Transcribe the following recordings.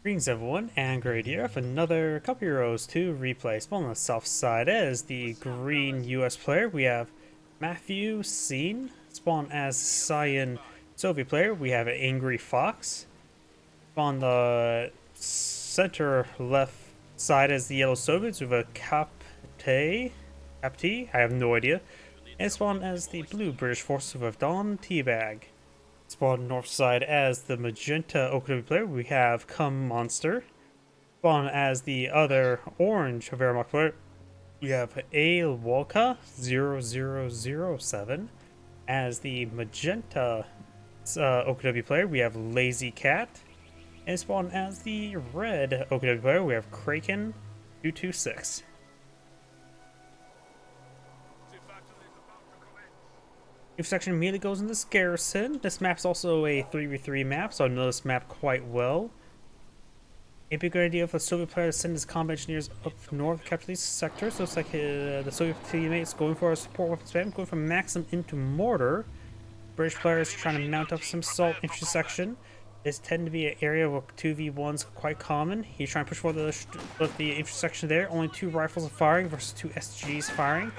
Greetings everyone, and Great here with another couple Euros to replay. Spawn on the south side as the green US player. We have Matthew Scene. Spawn as Cyan Soviet player. We have an Angry Fox. On the center left side as the yellow Soviets with a Capte. I have no idea. And spawn as the blue British forces with Don Teabag. Spawn north side as the magenta OKW player, we have Come Monster. Spawn as the other orange Wehrmacht player, we have A Walka 0007. As the magenta OKW player, we have Lazy Cat. And spawn as the red OKW player, we have Kraken 226. New section immediately goes into this garrison. This map's also a 3v3 map, so I know this map quite well. It'd be a good idea for the Soviet player to send his combat engineers up north to capture these sectors. Looks like the Soviet teammates going for a support weapon spam, going from Maxim into mortar. British players trying to mount up some assault infantry section. This tend to be an area where 2v1's quite common. He's trying to push for the infantry section there. Only 2 rifles are firing versus 2 SGs firing.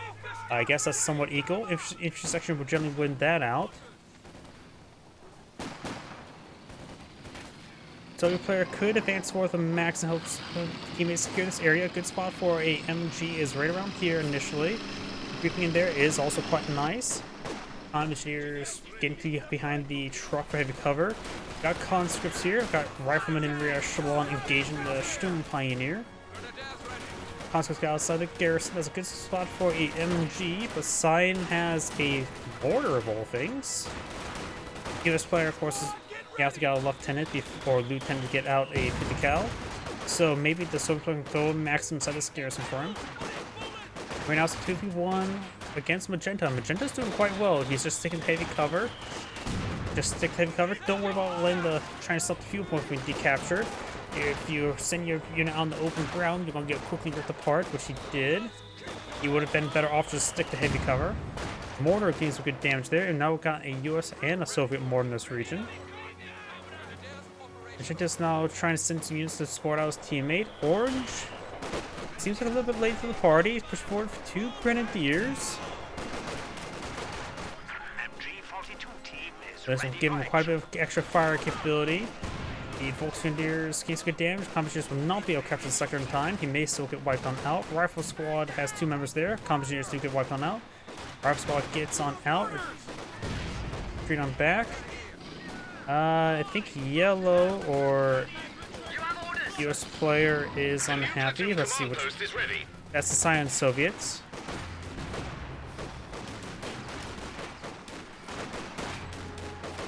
I guess that's somewhat equal. Infantry section would generally win that out. Soviet player could advance forward the max and help teammates secure this area. A good spot for a MG is right around here initially. Creeping in there is also quite nice. Engineers getting behind the truck for heavy cover. Got conscripts here. Got riflemen in rear echelon engaging the Sturm Pioneer. Conscripts got outside the garrison. That's a good spot for a MG, but Cyan has a border of all things. US player, of course, you have to get a lieutenant or lieutenant to get out a 50 cal. So maybe the Soviet player can throw Maxim inside this garrison for him. Right now it's a 2v1 against Magenta. Magenta's doing quite well. He's just sticking heavy cover. Just stick heavy cover. Don't worry about letting trying to stop the fuel point being decaptured. If you send your unit on the open ground, you're gonna get quickly ripped apart, which he did. He would have been better off just stick to heavy cover. Mortar gains some good damage there, and now we've got a US and a Soviet mortar in this region. Magenta's now trying to send some units to support out his teammate. Orange seems like a little bit late to the party. He's pushed forward for 2 grenadiers. This will give him quite a bit of extra fire capability. The Volksgrenadiers gain some good damage. Combat will not be able to capture the sector in time. He may still get wiped on out. Rifle squad has 2 members there. Combat engineers do get wiped on out. Rifle squad gets on out. Retreat on back. I think yellow or US player is unhappy. Let's see which. That's the Cyan Soviets.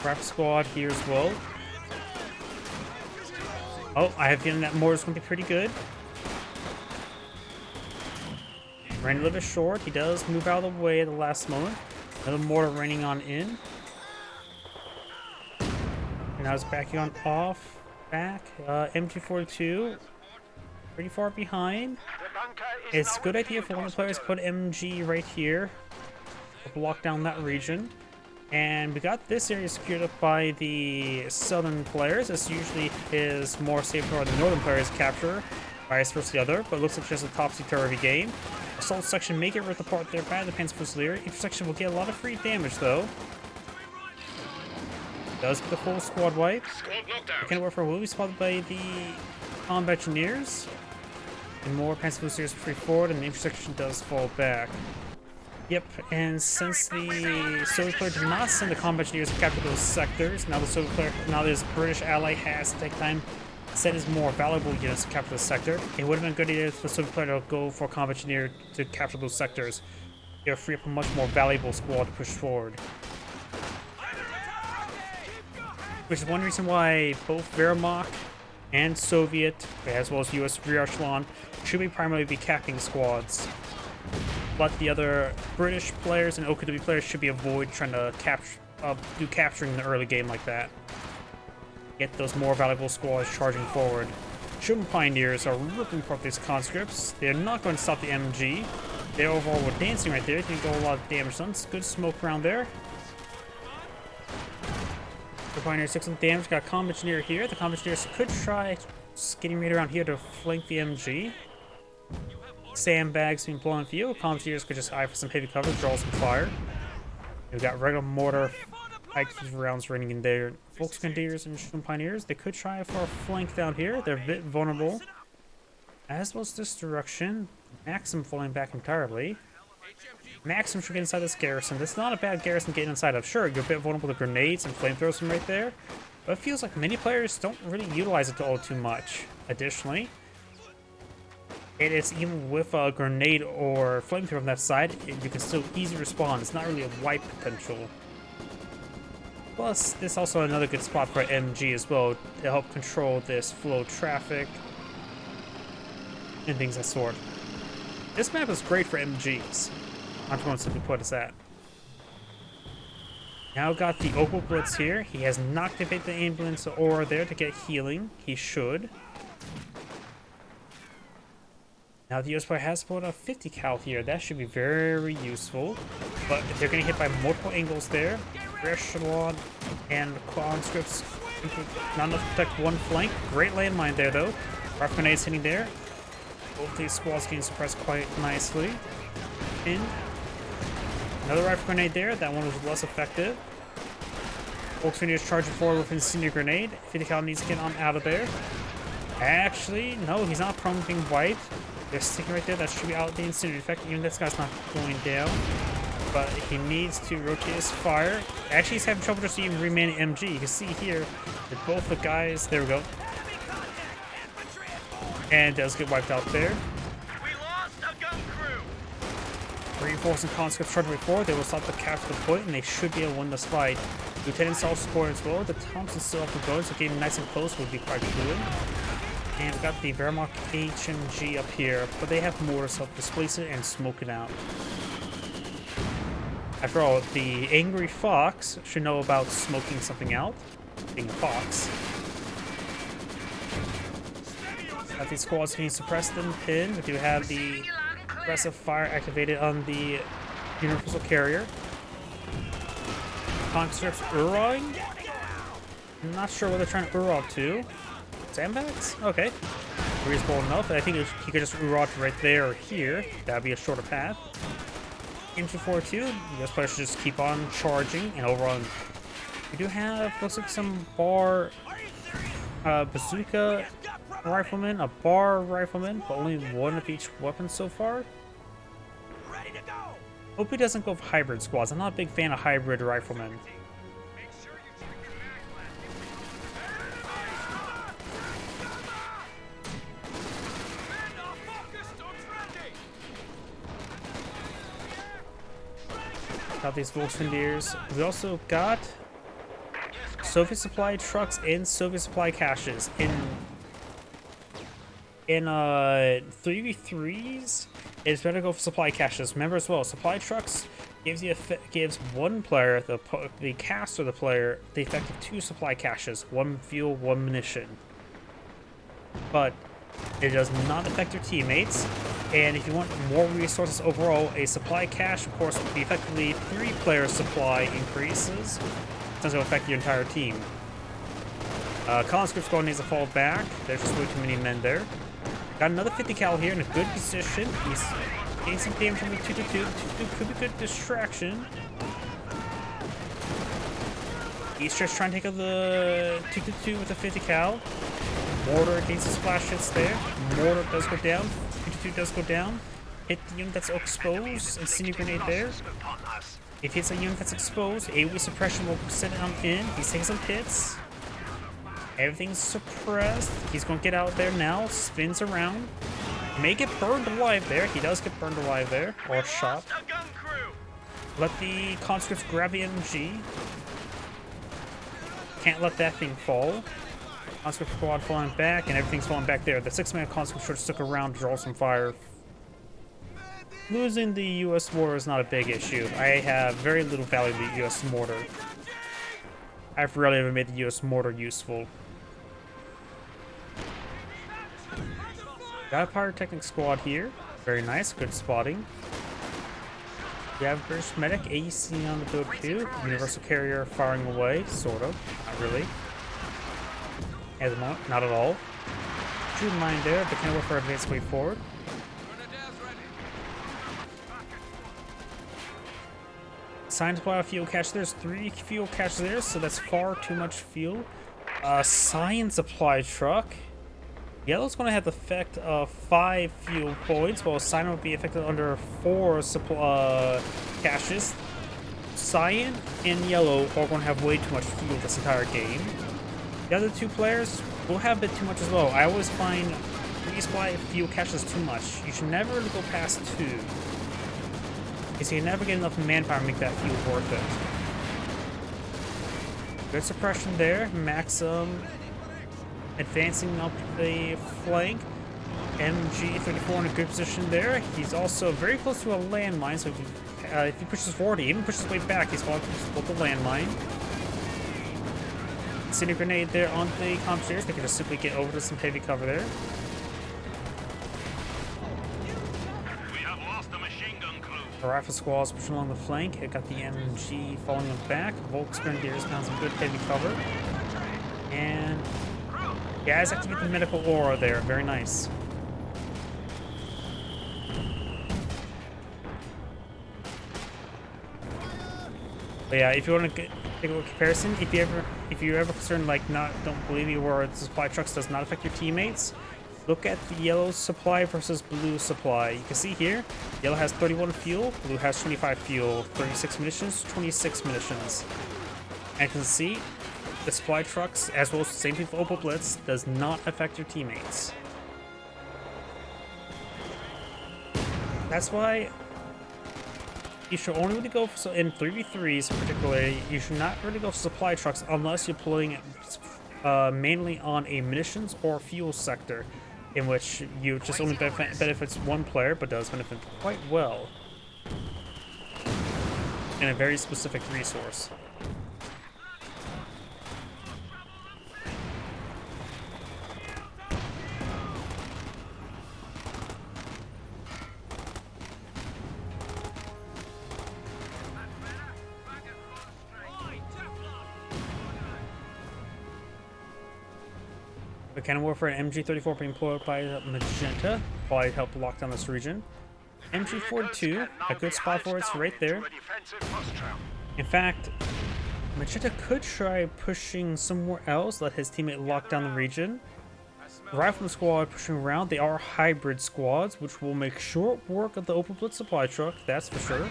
Rifle squad here as well. Oh, I have a feeling that mortar's going to be pretty good. Ran a little bit short. He does move out of the way at the last moment. Another mortar raining on in. And now it's backing on off. Back. MG42. Pretty far behind. It's a good idea for one of the players to put MG right here. To block down that region. And we got this area secured up by the southern players. This usually is more safe for the northern players capture, vice versa the other, but it looks like just a topsy-turvy game. Assault section may get ripped apart there by the Panzer Fusilier. Intersection will get a lot of free damage though. Does get the full squad wipe. The cannon warfare will be spotted by the combat engineers. And more Panzer Fusiliers free forward, and the intersection does fall back. Yep, and since the Soviet player did not send the combat engineers to capture those sectors, now this British ally has to take time to send his more valuable units to capture the sector. It would have been a good idea for the Soviet player to go for a combat engineer to capture those sectors. It would free up a much more valuable squad to push forward. Which is one reason why both Wehrmacht and Soviet, as well as US rear echelon, should primarily be capping squads. But the other British players and OKW players should be avoid trying to do capturing in the early game like that. Get those more valuable squads charging forward. Sturm Pioneers are ripping apart these conscripts. They're not going to stop the MG. They overall were dancing right there. Didn't go a lot of damage done. It's good smoke around there. Pioneer 6 of damage. Got a Comm Engineer here. The Comm Engineers could try getting right around here to flank the MG. Sandbags being blown in view. Comm Engineers could just eye for some heavy cover, draw some fire. We've got regular mortar IQ rounds running in there. Volksgrenadiers and Shroom Pioneers, they could try for a flank down here. They're a bit vulnerable. As was this direction. Maxim falling back entirely. Maxim should get inside this garrison. That's not a bad garrison getting inside of. Sure, you're a bit vulnerable to grenades and flamethrowers from right there, but it feels like many players don't really utilize it all too much. Additionally, it is even with a grenade or flamethrower on that side, you can still easily respond. It's not really a wipe potential. Plus, this is also another good spot for MG as well to help control this flow of traffic and things of that sort. This map is great for MGs. I'm going to simply put as that. Now got the Opal Blitz here. He has not activated the ambulance aura there to get healing. He should. Now the US player has pulled a 50 cal here. That should be very useful. But if they're getting hit by multiple angles there, Echelon and conscripts not enough to protect one flank. Great landmine there though. Rifle grenades hitting there. Both these squads getting suppressed quite nicely. In. Another rifle grenade there. That one was less effective. Volksgrenadiers charging forward with an incendiary grenade. 50 cal needs to get on out of there. Actually, no, he's not prone to being wiped. They're sticking right there. That should be out the incendiary effect. Even this guy's not going down. But he needs to rotate his fire. Actually, he's having trouble just even remaining MG. You can see here that both the guys. There we go. And does get wiped out there. Reinforcing conscripts charging forward. They will stop the capture the point, and they should be able to win this fight. Lieutenant Saul support as well. The Thompson still up the going, so getting nice and close would be quite good. And we've got the Wehrmacht HMG up here, but they have mortars to help displace it and smoke it out. After all, the Angry Fox should know about smoking something out, being a fox. Got these squads being suppressed and pinned. We do have the aggressive fire activated on the Universal Carrier. Conscripts Urong? I'm not sure what they're trying to Urog to. Sandbags? Okay. Reasonable enough. I think he could just Urog right there or here. That'd be a shorter path. Into 4-2. US players should just keep on charging and overrun. We do have, looks like some bar bazooka rifleman, a bar rifleman, but only one of each weapon so far. Hope he doesn't go with hybrid squads. I'm not a big fan of hybrid riflemen. Got these Volksgrenadiers. We also got Soviet supply trucks and Soviet supply caches in 3v3s. It's better to go for supply caches. Remember as well, supply trucks gives one player, the cast or the player, the effect of 2 supply caches, 1 fuel, 1 munition. But it does not affect your teammates. And if you want more resources overall, a supply cache, of course, would be effectively 3 player supply increases. It doesn't affect your entire team. Conscript squad needs to fall back. There's just way too many men there. Got another 50 cal here in a good position. He's getting some damage from the 2-2. 2-2 could be good distraction. He's just trying to take out the 2-2 with a 50 cal. Mortar against the splash hits there. Mortar does go down. 2-2 does go down. Hit the unit that's exposed. Incendiary grenade there. If it's a unit that's exposed, AoE suppression will send it on in. He's taking some hits. Everything's suppressed. He's going to get out there now. Spins around. May get burned alive there. He does get burned alive there. Or shot. Let the conscripts grab the MG. Can't let that thing fall. Conscript squad falling back, and everything's falling back there. The 6-man conscript should stick around to draw some fire. Losing the US mortar is not a big issue. I have very little value to the US mortar. I've rarely ever made the US mortar useful. Got a pyrotechnic squad here. Very nice, good spotting. We have British medic, AEC on the build too. Universal carrier firing away, sort of. really. At the moment, not at all. True mine there, but can work for advanced way forward. Sign to supply fuel cache. There's 3 fuel caches there, so that's far too much fuel. Science supply truck. Yellow's going to have the effect of 5 fuel points, while Cyan will be affected under 4 supply caches. Cyan and Yellow are going to have way too much fuel this entire game. The other 2 players will have a bit too much as well. I always find resupply fuel caches too much. You should never really go past 2. Because you never get enough manpower to make that fuel worth it. Good suppression there. Maxim advancing up the flank. MG34 in a good position there. He's also very close to a landmine, so if he pushes forward, he even pushes way back, he's following the landmine. Incendiary grenade there on the comp stairs. They can just simply get over to some heavy cover there. We have lost the machine gun crew. The rifle squad's pushing along the flank. It got the MG following them back. Volk's grenadiers found some good heavy cover. And guys activate the medical aura there. Very nice. But yeah, if you want to take a look at comparison, if you're ever concerned, like, don't believe me, where the supply trucks does not affect your teammates, look at the yellow supply versus blue supply. You can see here, yellow has 31 fuel, blue has 25 fuel, 36 munitions, 26 munitions. And you can see the supply trucks, as well as the same thing for Opal Blitz, does not affect your teammates. That's why you should only really go for, in 3v3s particularly, you should not really go for supply trucks unless you're pulling mainly on a munitions or fuel sector, in which you just only benefits one player, but does benefit quite well in a very specific resource. The cannon warfare and MG34 being employed by Magenta probably help lock down this region. MG42, a good spot for it's right there. In fact, Magenta could try pushing somewhere else, let his teammate lock down the region. Rifleman squad pushing around, they are hybrid squads, which will make short work of the Opal Blitz supply truck, that's for sure.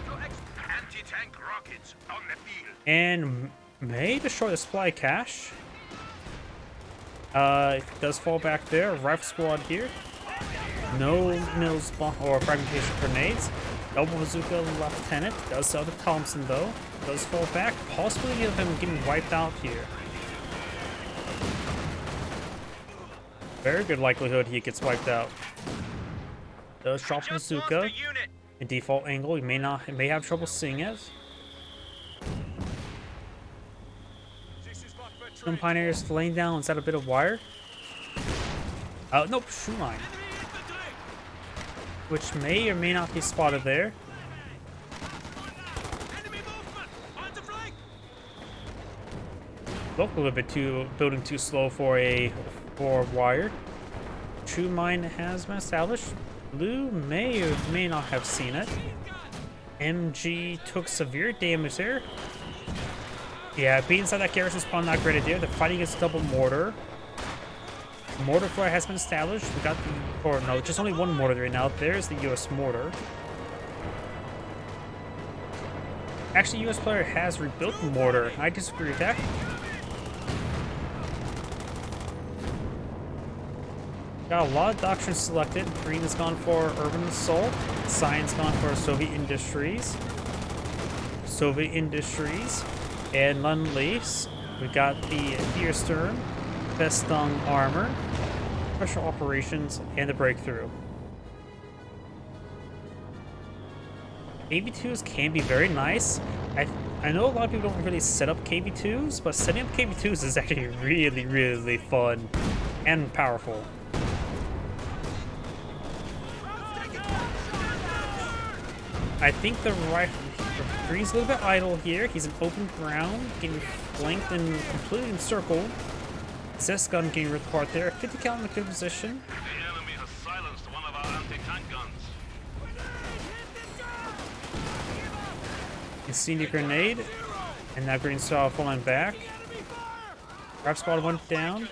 And may destroy the supply cache. It does fall back there. Rifle squad here. No mills or fragmentation grenades. Double bazooka lieutenant does sell to Thompson though. Does fall back. Possibility of him getting wiped out here. Very good likelihood he gets wiped out. Does drop bazooka in default angle. He may have trouble seeing it. Some pioneers laying down inside a bit of wire. Nope, shoe line. Which may or may not be spotted there. Look, a little bit building too slow for wire. True mine has been established. Blue may or may not have seen it. MG took severe damage there. Yeah, being inside that garrison spawn, not great idea. They're fighting against double mortar. Mortar flare has been established. We got the, or no, just only one mortar right now. There's the US mortar. Actually, US player has rebuilt the mortar. I disagree with that. Got a lot of doctrines selected. Green has gone for urban assault. Cyan's gone for Soviet industries. And Lund-Leafs, we got the Deersturm, Vestung armor, special operations, and the breakthrough. KV2s can be very nice. I know a lot of people don't really set up KV2s, but setting up KV2s is actually really, really fun and powerful. I think the rifle, Green's a little bit idle here. He's in open ground, getting flanked and completely encircled. Zest gun getting ripped apart there. 50 cal in a good position. The enemy has silenced one of our anti-tank guns. Incendiary grenade. And now Green Star falling back. Grab squad went down.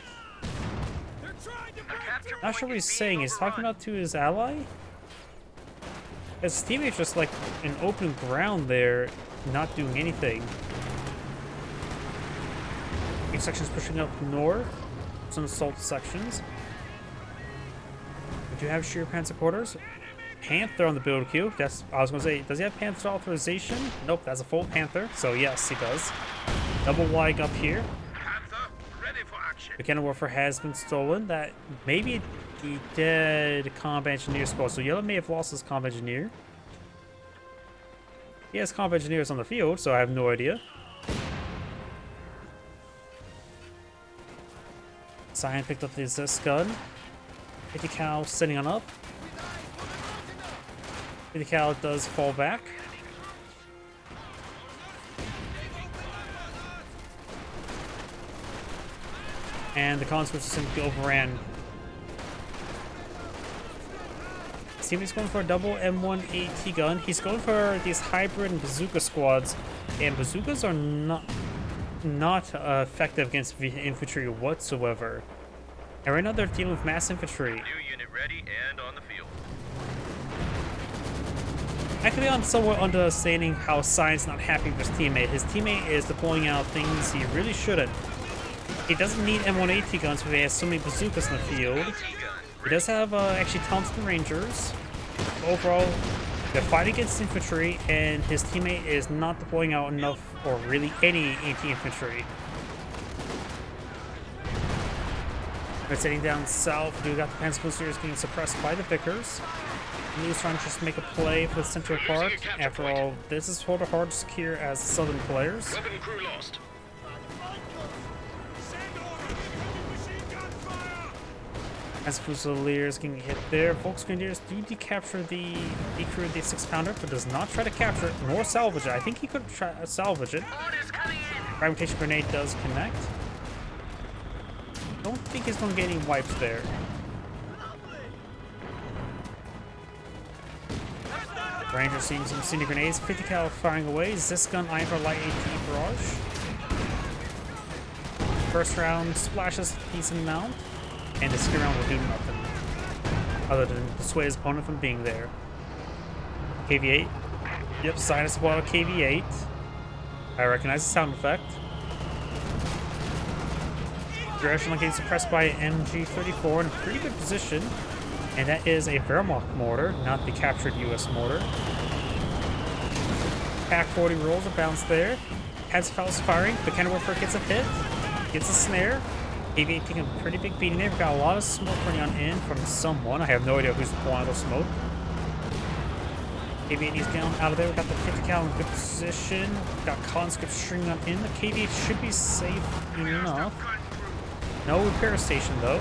Not sure what he's saying. He's talking about to his ally? His teammate's just like in open ground there, not doing anything. These sections pushing up north. Some assault sections. We do have sheer Panther quarters. Panther on the build queue. That's I was gonna say. Does he have Panther authorization? Nope, that's a full Panther. So yes, he does. Double wide up here. Panther, ready for action. The cannon warfare has been stolen. That maybe the dead combat engineer squad. So Yellow may have lost his combat engineer. He has combat engineers on the field, so I have no idea. Cyan picked up the Zest gun. 50 cal sitting on up. 50 cal does fall back. And the conscripts simply overran. His teammate's going for a double M1 AT gun. He's going for these hybrid and bazooka squads. And bazookas are not effective against infantry whatsoever. And right now they're dealing with mass infantry. New unit ready and on the field. Actually, I'm somewhat understanding how Cyan's not happy with his teammate. His teammate is deploying out things he really shouldn't. He doesn't need M1 AT guns because he has so many bazookas in the field. He does have actually Thompson Rangers. Overall, they're fighting against infantry, and his teammate is not deploying out enough or really any anti-infantry. We're sitting down south. We got the Panzer Fusiliers getting suppressed by the Vickers. He's trying to just make a play for the Central Park. After all, this is sort of hard to secure as Southern players. Weapon crew lost. As Fusiliers getting hit there, Volksgrenadiers do decapture the decrew the 6-pounder, but does not try to capture it nor salvage it. I think he could try to salvage it. Fragmentation grenade does connect. Don't think he's going to get any wipes there. Ranger seeing some incendiary grenades. 50 cal firing away. Zest gun eyeing for light AT barrage. First round splashes a decent amount. And the second round will do nothing other than dissuade his opponent from being there. KV-8. Yep, Sinus spot KV-8. I recognize the sound effect. Direction getting suppressed by an MG-34 in a pretty good position. And that is a Wehrmacht mortar, not the captured US mortar. Pack 40 rolls a bounce there. Has fouls firing. The cannon warfare gets a hit. Gets a snare. KV-8 taking a pretty big beating there. We've got a lot of smoke running on in from someone. I have no idea who's deploying the smoke. KV-8 needs down out of there. We've got the 50 cal in good position. We've got conscripts stringing on in. The KV-8 should be safe enough. No repair station though.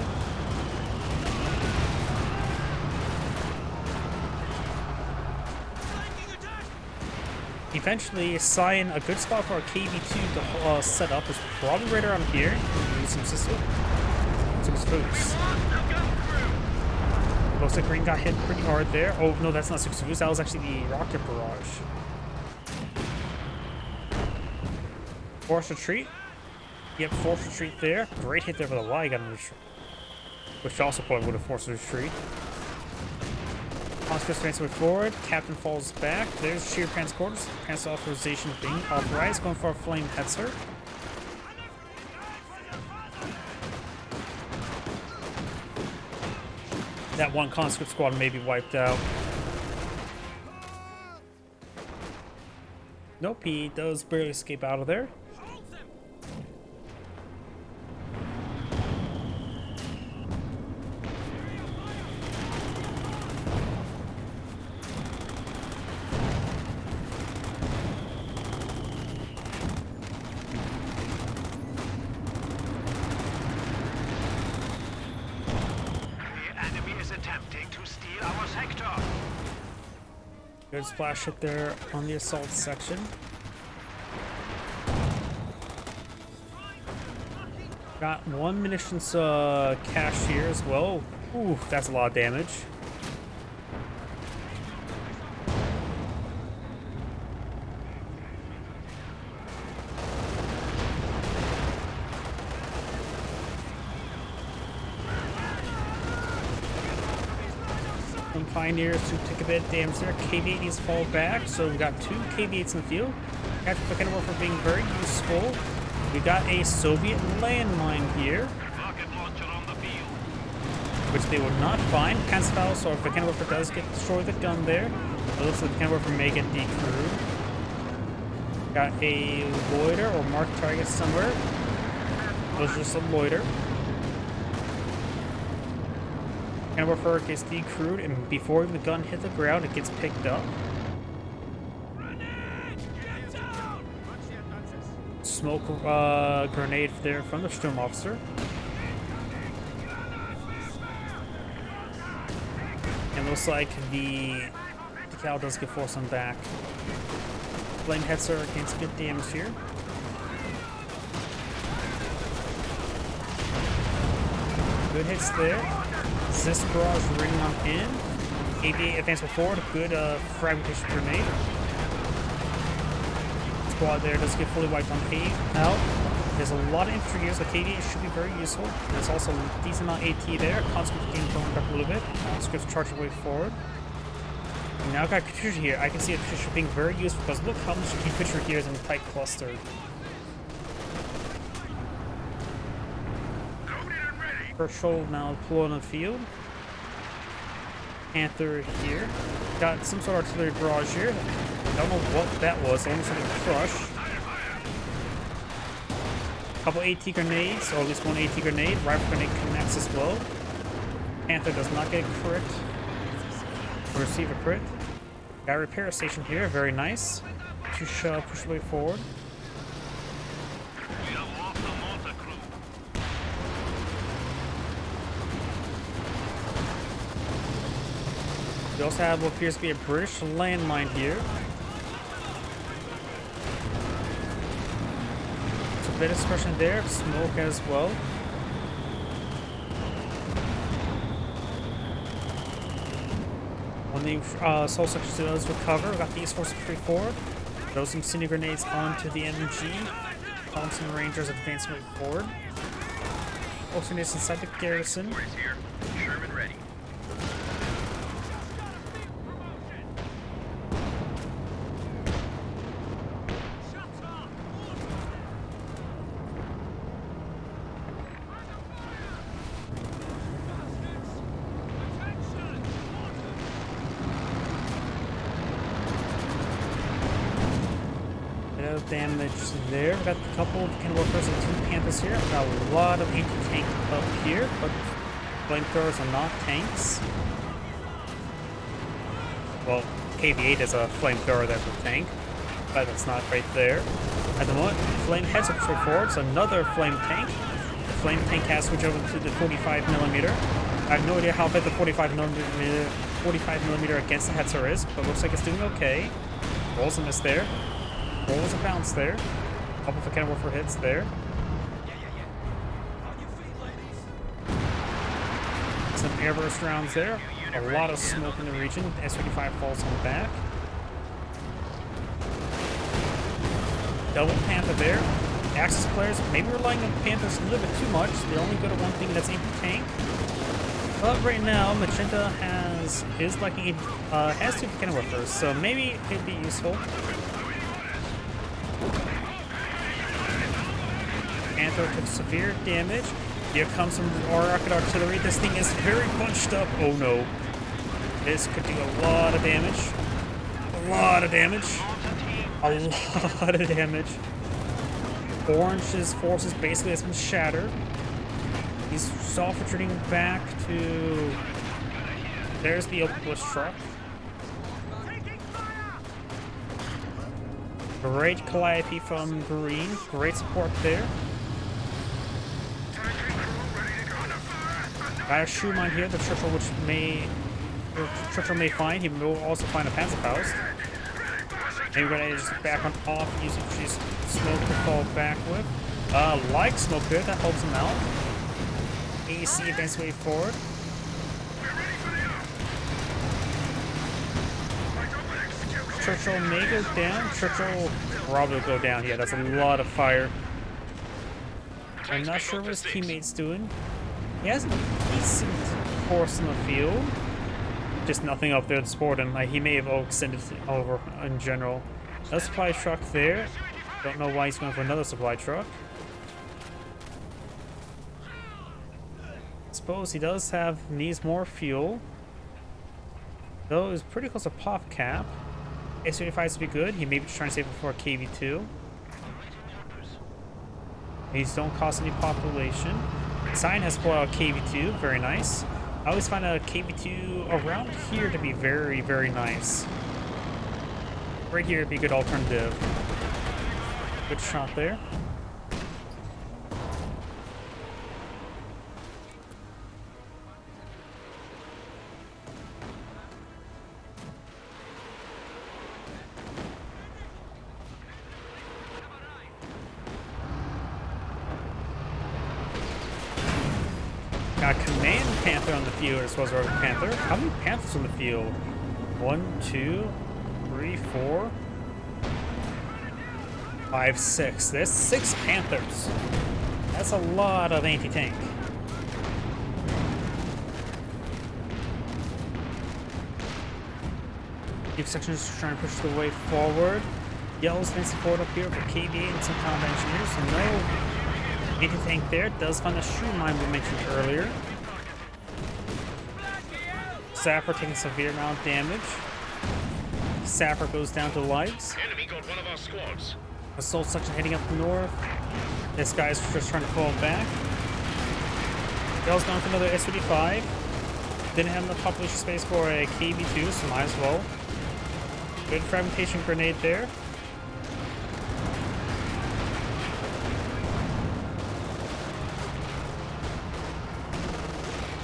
Eventually, Cyan, a good spot for a KV-2 to set up is probably right around here. Use some system. Some spooks. Looks like Green got hit pretty hard there. Oh no, that's not Six Spooks. That was actually the rocket barrage. Forced retreat. Yep, forced retreat there. Great hit there for the light gun retreat, which also probably would have forced a retreat. Conscripts transfer forward. Captain falls back. There's sheer Pants quarters. Pants authorization being authorized. Going for a flame hetzer. That one conscript squad may be wiped out. Nope, he does barely escape out of there. Good splash hit there on the assault section. Got one munitions cache here as well. Ooh, that's a lot of damage. Some Pioneers to take a bit of damage there. KV-8 needs to fall back, so we got 2 KV-8s in the field. After the for being very useful. We got a Soviet landmine here, Rocket launcher on the field. which they would not find. Panzerfaust, so if the Kenworth does get destroyed the gun there, it looks like the Kenworth may get decrewed. Got a loiter or mark target somewhere. It was just a loiter. Kenworth gets decrewed, and before even the gun hit the ground, it gets picked up. Smoke grenade there from the Sturm officer. And looks like the decal does get forced on back. Flame Hetzer gains good damage here. Good hits there. Zis barrage ringing on in. KV-8 advancement forward. Good fragmentation grenade. Squad there does get fully wiped on out. There's a lot of infantry here, so KV-8 should be very useful. There's also a decent amount of AT there. Conscripts getting thrown back a little bit. Conscripts charging way forward. And now I've got Katusha here. I can see Katusha being very useful because look how much Katusha here is in a tight cluster. Herschel now deployed on the field. Panther here. Got some sort of artillery barrage here. Don't know what that was. Almost like a crush. Couple AT grenades, or at least one AT grenade. Rifle grenade connects as well. Panther does not get a crit. Receive a crit. Got a repair station here. Very nice. Push the way forward. We have lost the motor crew. We also have what appears to be a British landmine here. It's a bit of suppression there, smoke as well. When the soul section does recover, we got the East Force pretty forward. Throw some Cindy grenades onto the MG. Thompson Rangers advancing forward. Also needs inside the garrison. Here. Sherman ready. Damage there. We got a couple of Kenworthers and 2 Panthers here. We got a lot of anti-tank up here, but flamethrowers are not tanks. Well, KV-8 is a flamethrower that's a tank, but it's not right there. At the moment, flame heads up straight forward, so another flame tank. The flame tank has switched over to the 45mm. I have no idea how big the 45mm against the Hetzer is, but looks like it's doing okay. Rolls a miss there. Rolls a bounce there. Couple of Kenworth hits there. Some airburst rounds there. A lot of smoke in the region. S-35 falls on the back. Double Panther there. Axis players maybe relying on Panthers a little bit too much. They're only good at one thing, that's anti-tank. But right now, Magenta has 2 Kenworthers, so maybe it'd be useful. Panther took severe damage. Here comes some rocket artillery. This thing is very bunched up. Oh no. This could do a lot of damage. A lot of damage. A lot of damage. Orange's forces basically has been shattered. He's soft retreating back to... There's the open bush truck. Great Calliope from Green. Great support there. Got a shoe mine here, the Churchill may find. He will also find a Panzerfaust. Maybe we're gonna just back on off, using she's smoke to fall back with. Like smoke there, that helps him out. AC advance way forward. Churchill may go down. Churchill will probably go down. Yeah, that's a lot of fire. I'm not sure what his teammate's doing. He has a decent force in the field. Just nothing up there to support him. He may have extended over in general. A supply truck there. Don't know why he's going for another supply truck. Suppose he does needs more fuel. Though it's pretty close to pop cap. S-35 to be good. He may be trying to save it for a KV2. These don't cost any population. Sign has pulled out a KV2. Very nice. I always find a KV2 around here to be very, very nice. Right here would be a good alternative. Good shot there. Got Command Panther on the field as well as Rogue Panther. How many Panthers on the field? 1, 2, 3, 4, 5, 6. There's 6 Panthers. That's a lot of anti-tank. Deep sections trying to push the way forward. Yellow's been support up here for KV and some combat engineers. So no anti-tank there. Does find a stream mine we mentioned earlier. Sapper taking severe amount of damage. Sapper goes down to lights. Enemy got one of our squads. Assault section heading up north. This guy's just trying to fall back. Bell's going for another S-35. Didn't have enough population space for a KV2, so might as well. Good fragmentation grenade there.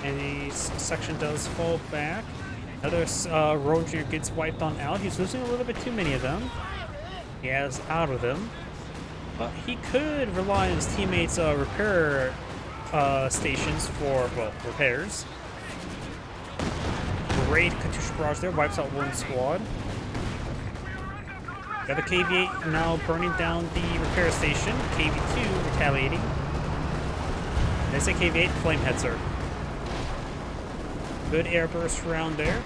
And the section does fall back. Another Roger gets wiped on out. He's losing a little bit too many of them. He has out of them. But he could rely on his teammates' repair stations for, well, repairs. Great Katyusha barrage there. Wipes out one squad. Got the KV-8 now burning down the repair station. KV-2 retaliating. They say KV-8 flame heads her. Good air burst around there.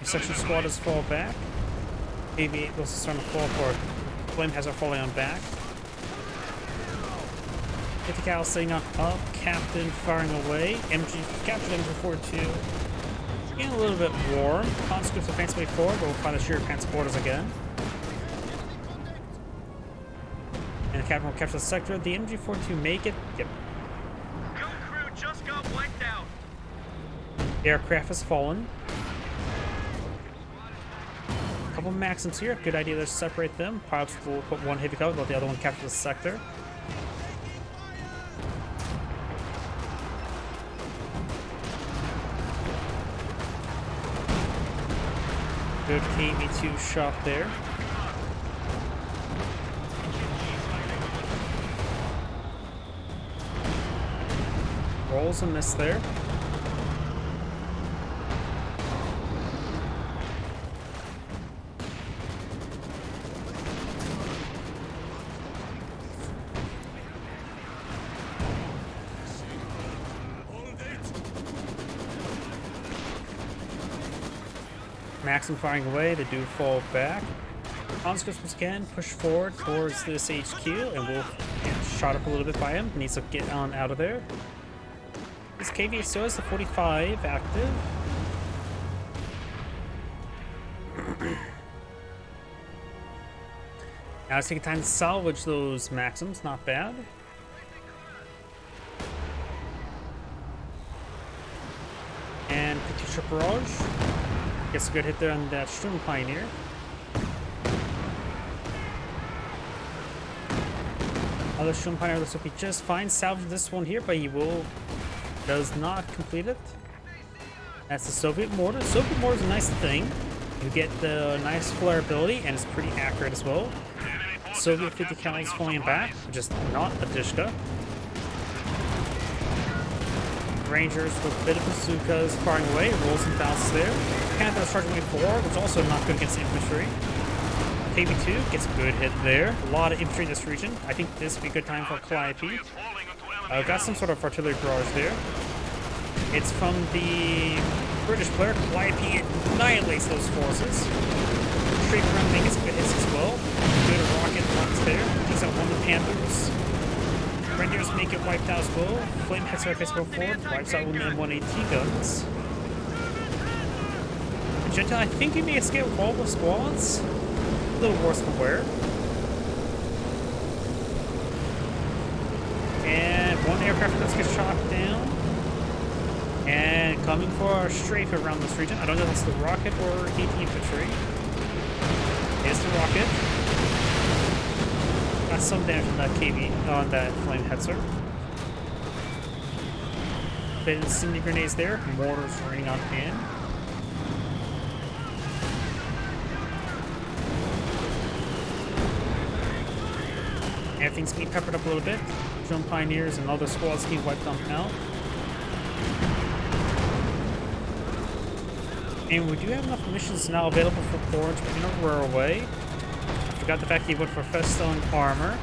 The section squad does fall back. KV-8 was starting to fall for flame heads are falling on back. 50 cal setting up. Captain firing away. MG captured MG42. Getting a little bit warm. Conscripts advance way forward, but we'll find the sheer transporters again. And the captain will capture the sector. The MG42 make it. Yep. Your crew just got wiped out. Aircraft has fallen. A couple Maxims here. Good idea to separate them. Perhaps we'll put one heavy cover, let the other one capture the sector. Good KV-2 shot there. Rolls a miss there. Maxim firing away, they do fall back. Conscripts once again push forward towards this HQ, and we'll get shot up a little bit by him. Needs to get on out of there. This KV still has the 45 active. Now it's taking time to salvage those Maxims, not bad. And Katyusha barrage. Gets a good hit there on that Sturm Pioneer. Other Sturm Pioneer looks like he just fine. Salvaged this one here, but he does not complete it. That's the Soviet mortar. Soviet mortar is a nice thing. You get the nice flare ability, and it's pretty accurate as well. Soviet 50 cals falling back, which is not a Dishka. Rangers with a bit of bazookas firing away, rolls and bounces there. Panthers charging away forward, which is also not good against infantry. KB2 gets a good hit there. A lot of infantry in this region. I think this would be a good time for Calliope. Got some sort of artillery barrage there. It's from the British player. Calliope annihilates those forces. Straight around makes good hits as well. Good rocket launch there. Takes out one of the Panthers. Rangers make it wiped out as well. Flame hits our go forward. Wipes out one of the M1AT guns. Magenta, I think you may escape with all the squads. A little worse than where. And one aircraft does get shot down. And coming for a strafe around this region. I don't know if it's the rocket or AT infantry. It's the rocket. Got some damage on that KV, on that flame hetzer. Bit of incendiary grenades there. Mortars raining on in. Everything's getting peppered up a little bit. Drone Pioneers and other squads getting wiped on out. And we do have enough missions now available for Porridge in a railway. I forgot the fact he went for Festone armor,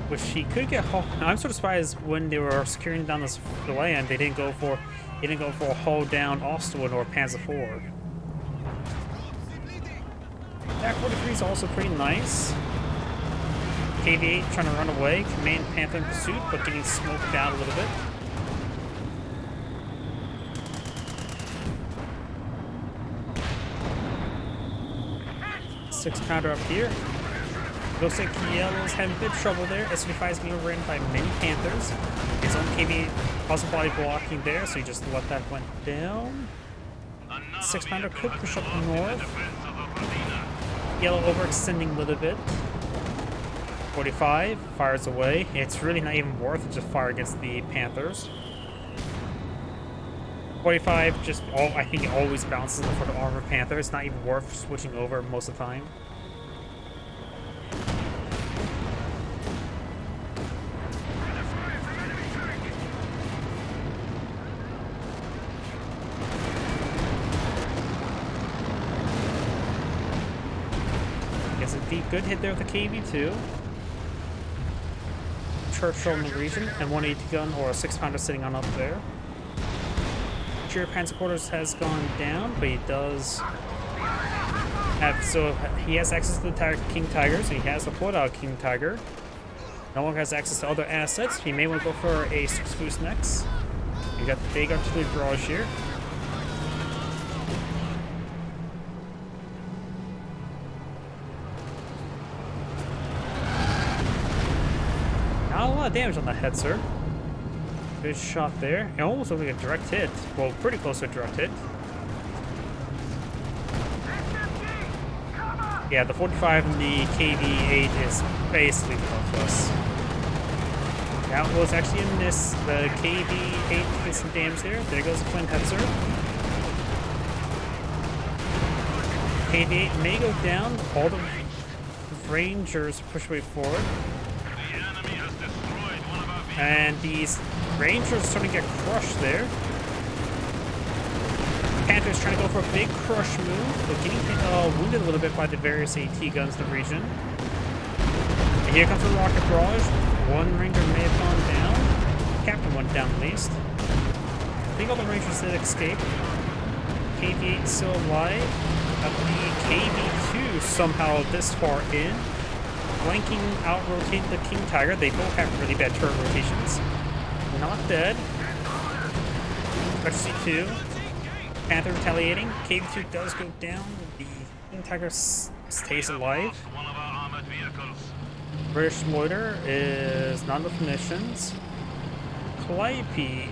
which he could get. Now I'm sort of surprised when they were securing down the land, they didn't go for a hull down Ostwood or Panzer IV. Back 43 is also pretty nice. KV-8 trying to run away. Command Panther in pursuit, but getting smoked out a little bit. Six-pounder up here. Looks like Yellow's having a bit of trouble there. SU-5 is being overrun by many Panthers. His own KV puzzle body blocking there, so he just let that went down. Six-pounder could push up north. Yellow overextending a little bit. 45 fires away. It's really not even worth it to fire against the Panthers. 45 just, I think it always bounces for the armor Panther. It's not even worth switching over most of the time. Gets a deep good hit there with the KV-2. Churchill in the region, and 180 gun or a 6-pounder sitting on up there. Cheer Panzer Quarters has gone down, but he does have, so he has access to the King Tiger, so he has the pulled out King Tiger. No longer has access to other assets. He may want to go for a 6 goosenecks. You got the big artillery barrage here. Not a lot of damage on the head, sir. Good shot there. It almost looked like a direct hit. Well, pretty close to a direct hit. Yeah, the 45 and the KV-8 is basically worthless. That was actually a miss. The KV-8 did some damage there. There goes the Flint Hetzer. KV-8 may go down. All the Rangers push way forward. And these Rangers are starting to get crushed there. Panthers trying to go for a big crush move, but getting wounded a little bit by the various AT guns in the region. And here comes the rocket barrage. One Ranger may have gone down. Captain went down at least. I think all the Rangers did escape. KV-8 still alive. The KV-2 somehow this far in. Flanking out, rotating the King Tiger. They both have really bad turret rotations. Not dead. RC2. Panther retaliating. KV-2 does go down. The King Tiger stays alive. British Loiter is not enough missions. Calliope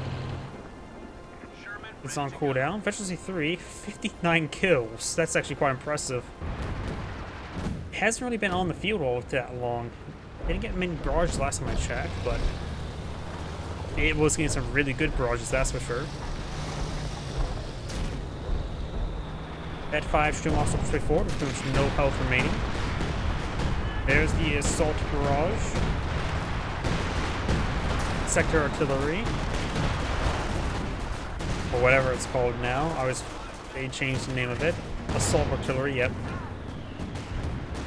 is on cooldown. Veterancy 3, 59 kills. That's actually quite impressive. Hasn't really been on the field all that long. Didn't get many barrages last time I checked, but it was getting some really good barrages, that's for sure. At 5, stream off straight forward with pretty much no health remaining. There's the assault barrage. Sector artillery. Or whatever it's called now. They changed the name of it. Assault artillery, yep.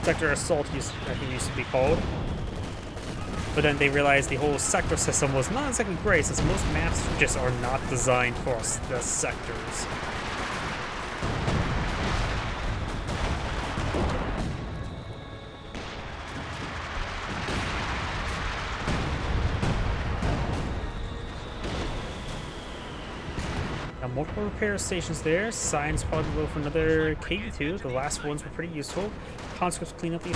Sector assault I think used to be called. But then they realized the whole sector system was not exactly great, since most maps just are not designed for the sectors. Now, multiple repair stations there. Science probably go for another KV2. The last ones were pretty useful. Conscripts clean up these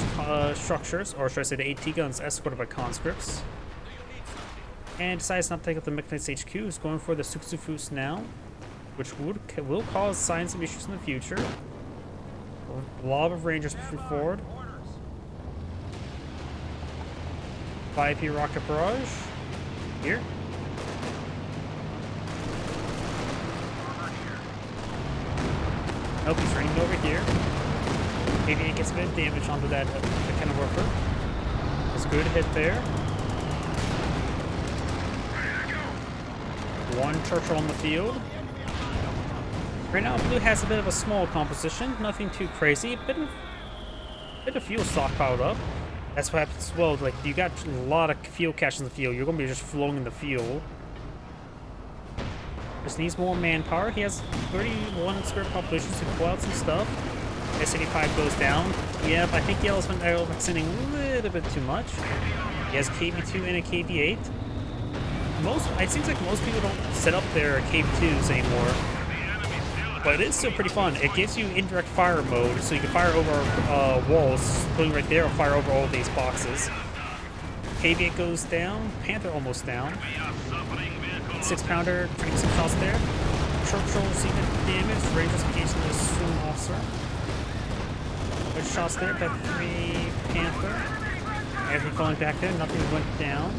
structures, or should I say the AT guns escorted by conscripts. And decides not to take up the Mechanized HQ, is going for the Suksufus now, which will cause science some issues in the future. A lot of Rangers pushing forward. 5P rocket barrage. Here. Nope, he's running over here. Maybe it gets a bit of damage onto that kind of worker. It's a good hit there. One Churchill on the field. Right now, blue has a bit of a small composition, nothing too crazy. Bit of fuel stockpiled up. That's what happens as well. Like, you got a lot of fuel caches in the field. You're gonna be just flowing the fuel. Just needs more manpower. He has 31 spirit population to pull out some stuff. S85 goes down. Yep, I think Yellow's been overextending a little bit too much. He has KV2 and a KV8. It seems like most people don't set up their KV2s anymore. But it is still pretty fun. It gives you indirect fire mode, so you can fire over walls, putting right there, or fire over all these boxes. KV8 goes down. Panther almost down. 6-pounder, 26 shots there. Churchill receiving damage. Rangers engaged in the Swim officer. Good shots there. Got 3 Panther. Everything falling back there. Nothing went down.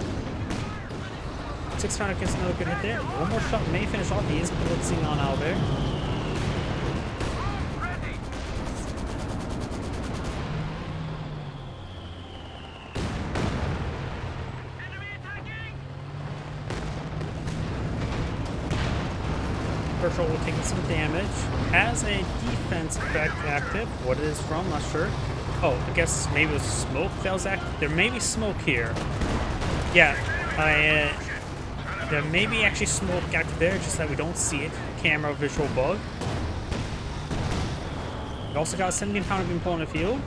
6-pounder gets another good hit there. One more shot may finish off. He is blitzing on out there. Churchill will take some damage. Has a defense effect active. What it is from, not sure. Oh, I guess maybe it was smoke that was active. There may be smoke here. Yeah, there may be actually smoke active there, just that we don't see it. Camera visual bug. We also got a 17-pounder being pulled on the field.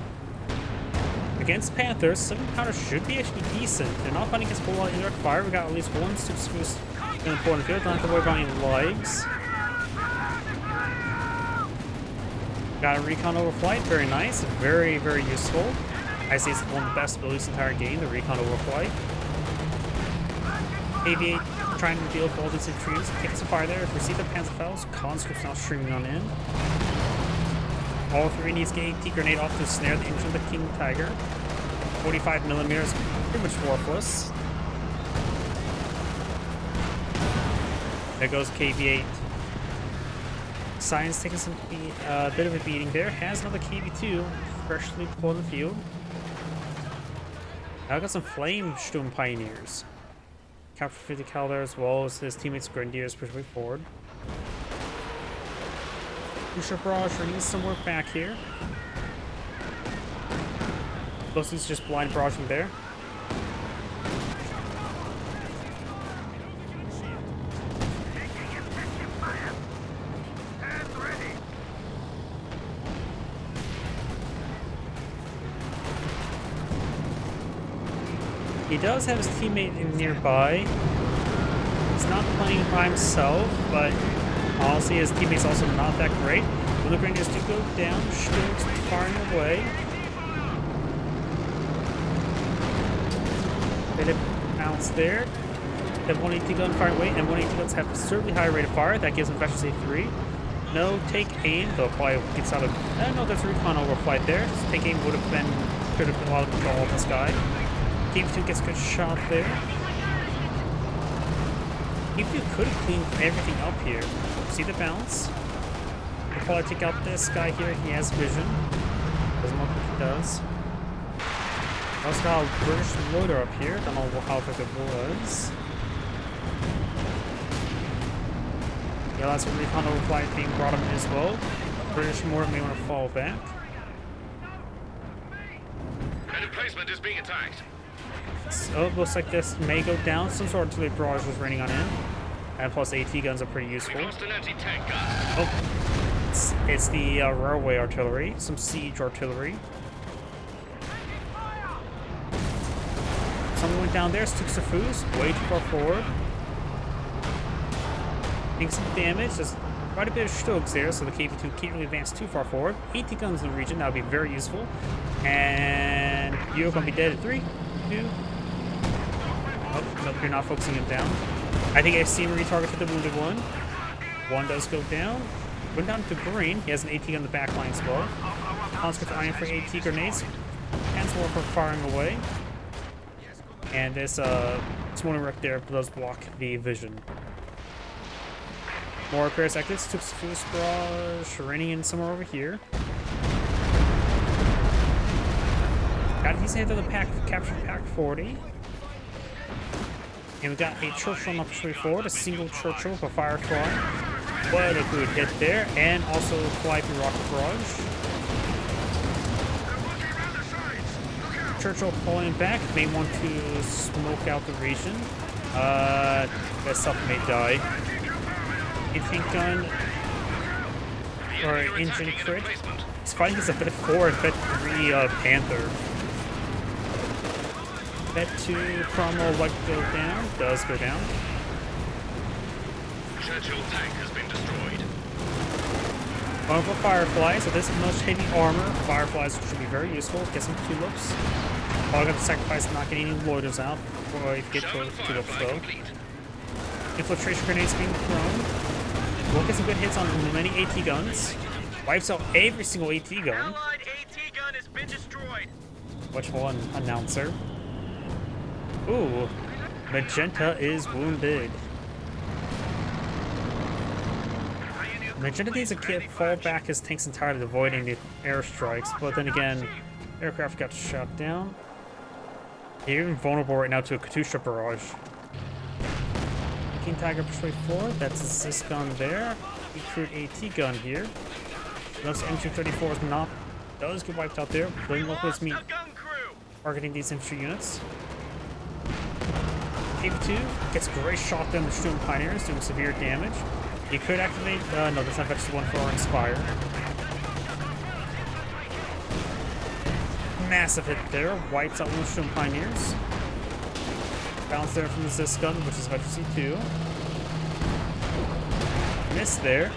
Against Panthers, 7-pounder should be actually decent. They're not fighting against a whole lot of indirect fire. We got at least one 6-boost being pulled on the field. Don't have to worry about any legs. Got a recon overflight, very nice, very, very useful. I say it's one of the best abilities in the entire game, the recon overflight. KV8 trying to deal with all these intrudes, taking some fire there. Receive the Panzerfaust, conscripts now streaming on in. All 3 needs to get AT grenade off to snare the engine of the King Tiger. 45 millimeters, pretty much worthless. There goes KV8. Science taking some bit of a beating there. Has another KV2 freshly pulled in the field. Now got some Flame Sturm Pioneers. Capture 50 cal there as well as his teammates Grenadiers pushing forward. Bishop Barrage needs some work back here. Closest just blind barraging there. He does have his teammate in nearby. He's not playing by himself, but honestly, his teammate's also not that great. When the Grenadiers do go down, Sturm's firing away. Bit of bounce there. Have 180 gun fire away, and 180 guns have a certainly high rate of fire. That gives him efficiency 3. No take aim, though probably gets out of. No, that's recon overflight there. So take aim would have been could have been a lot of control of this guy. KV2 gets a good shot there. KV2 could have cleaned everything up here. See the bounce? We'll probably take out this guy here. He has vision. Doesn't look like he does. Also got a British loader up here. Don't know how effective it was. Yeah, lots of recon overflight being brought in as well. British mortar may want to fall back. An emplacement is being attacked. So it looks like this may go down. Some sort of artillery barrage was raining on in. And plus AT guns are pretty useful. We've lost an anti-tank gun. Oh, it's the railway artillery. Some siege artillery. Someone went down there, took some foos, way too far forward. Taking some damage. There's quite a bit of Stogs there, so the KV-2 can't really advance too far forward. 80 guns in the region, that would be very useful. And you're going to be dead at 3, 2. Oh, nope, you're not focusing him down. I think I've seen retargeted the wounded one. One does go down. Went down to green. He has an AT on the back line as well. Conscript iron for AT grenades. Cancel for firing away. And this swarming wreck there does block the vision. More repairs like this. Took some barrage raining in somewhere over here. Got a decent hit of the pack, captured pack 40. And we got a Churchill up straight forward, a single Churchill with a Firefly. What a good hit there, and also Calliope rocket barrage. Churchill pulling back, may want to smoke out the region. That stuff may die. A tank gun or engine crit. It's fighting as a Bet 4 and Bet 3 Panther. Bet 2 Cromwell like to go down, does go down. Churchill tank has been destroyed. Going for Firefly, so this is much heavy armor. Fireflies should be very useful. Get some tulips. Probably going to sacrifice not getting any loiters out before I get to tulips though. Infiltration grenades being thrown. We'll get some good hits on many AT guns. Wipes out every single AT gun. Allied AT gun has been destroyed. Which one, announcer? Ooh, Magenta is wounded. Magenta needs to fall back his tanks entirely, avoiding the airstrikes, but then again, aircraft got shot down. You're even vulnerable right now to a Katusha barrage. King Tiger persuade forward, that's this gun there. Recruit AT gun here. Notice M234 is not, does get wiped out there. Doesn't look like me targeting these infantry units. KV-2 gets a great shot down the Sturm Pioneers, doing severe damage. You could activate, no, that's not actually one for our Inspire. Massive hit there, wipes out one of the Sturm Pioneers. Bounce there from the Zis gun, which is Veteran C2. Miss there.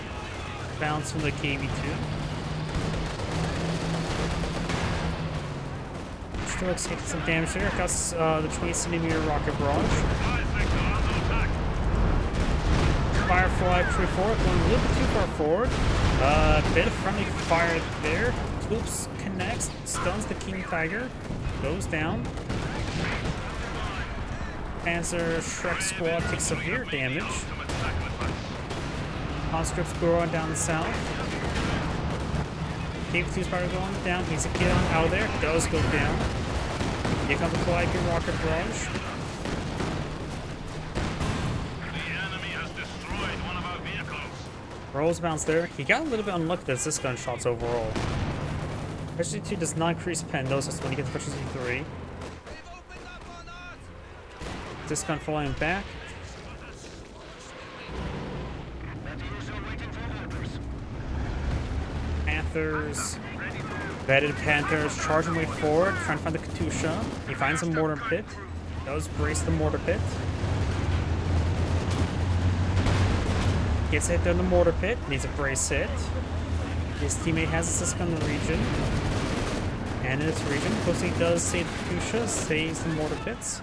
Bounce from the KV-2. Strokes taking some damage there. Got the 20cm rocket barrage. Firefly pretty forward, going a little bit too far forward. Bit of friendly fire there. Oops, connects, stuns the King Tiger, goes down. Panzer Shrek squad takes severe damage. Conscripts go on down the south. KV-2's probably going down. He's a kid on out of there. Does go down. Here comes the Calliope rocket barrage. Rolls bounce there. He got a little bit unlucky with this gunshots overall. Especially 2 does not increase pen, those is when he gets efficiency 3. This gun falling back. Panthers. Vetted Panthers charging way forward, trying to find the Katusha. He finds a mortar pit. Does brace the mortar pit. Gets hit there in the mortar pit. Needs a brace hit. His teammate has a Sisk on the region. And in this region, Pussy does save the Katusha, saves the mortar pits.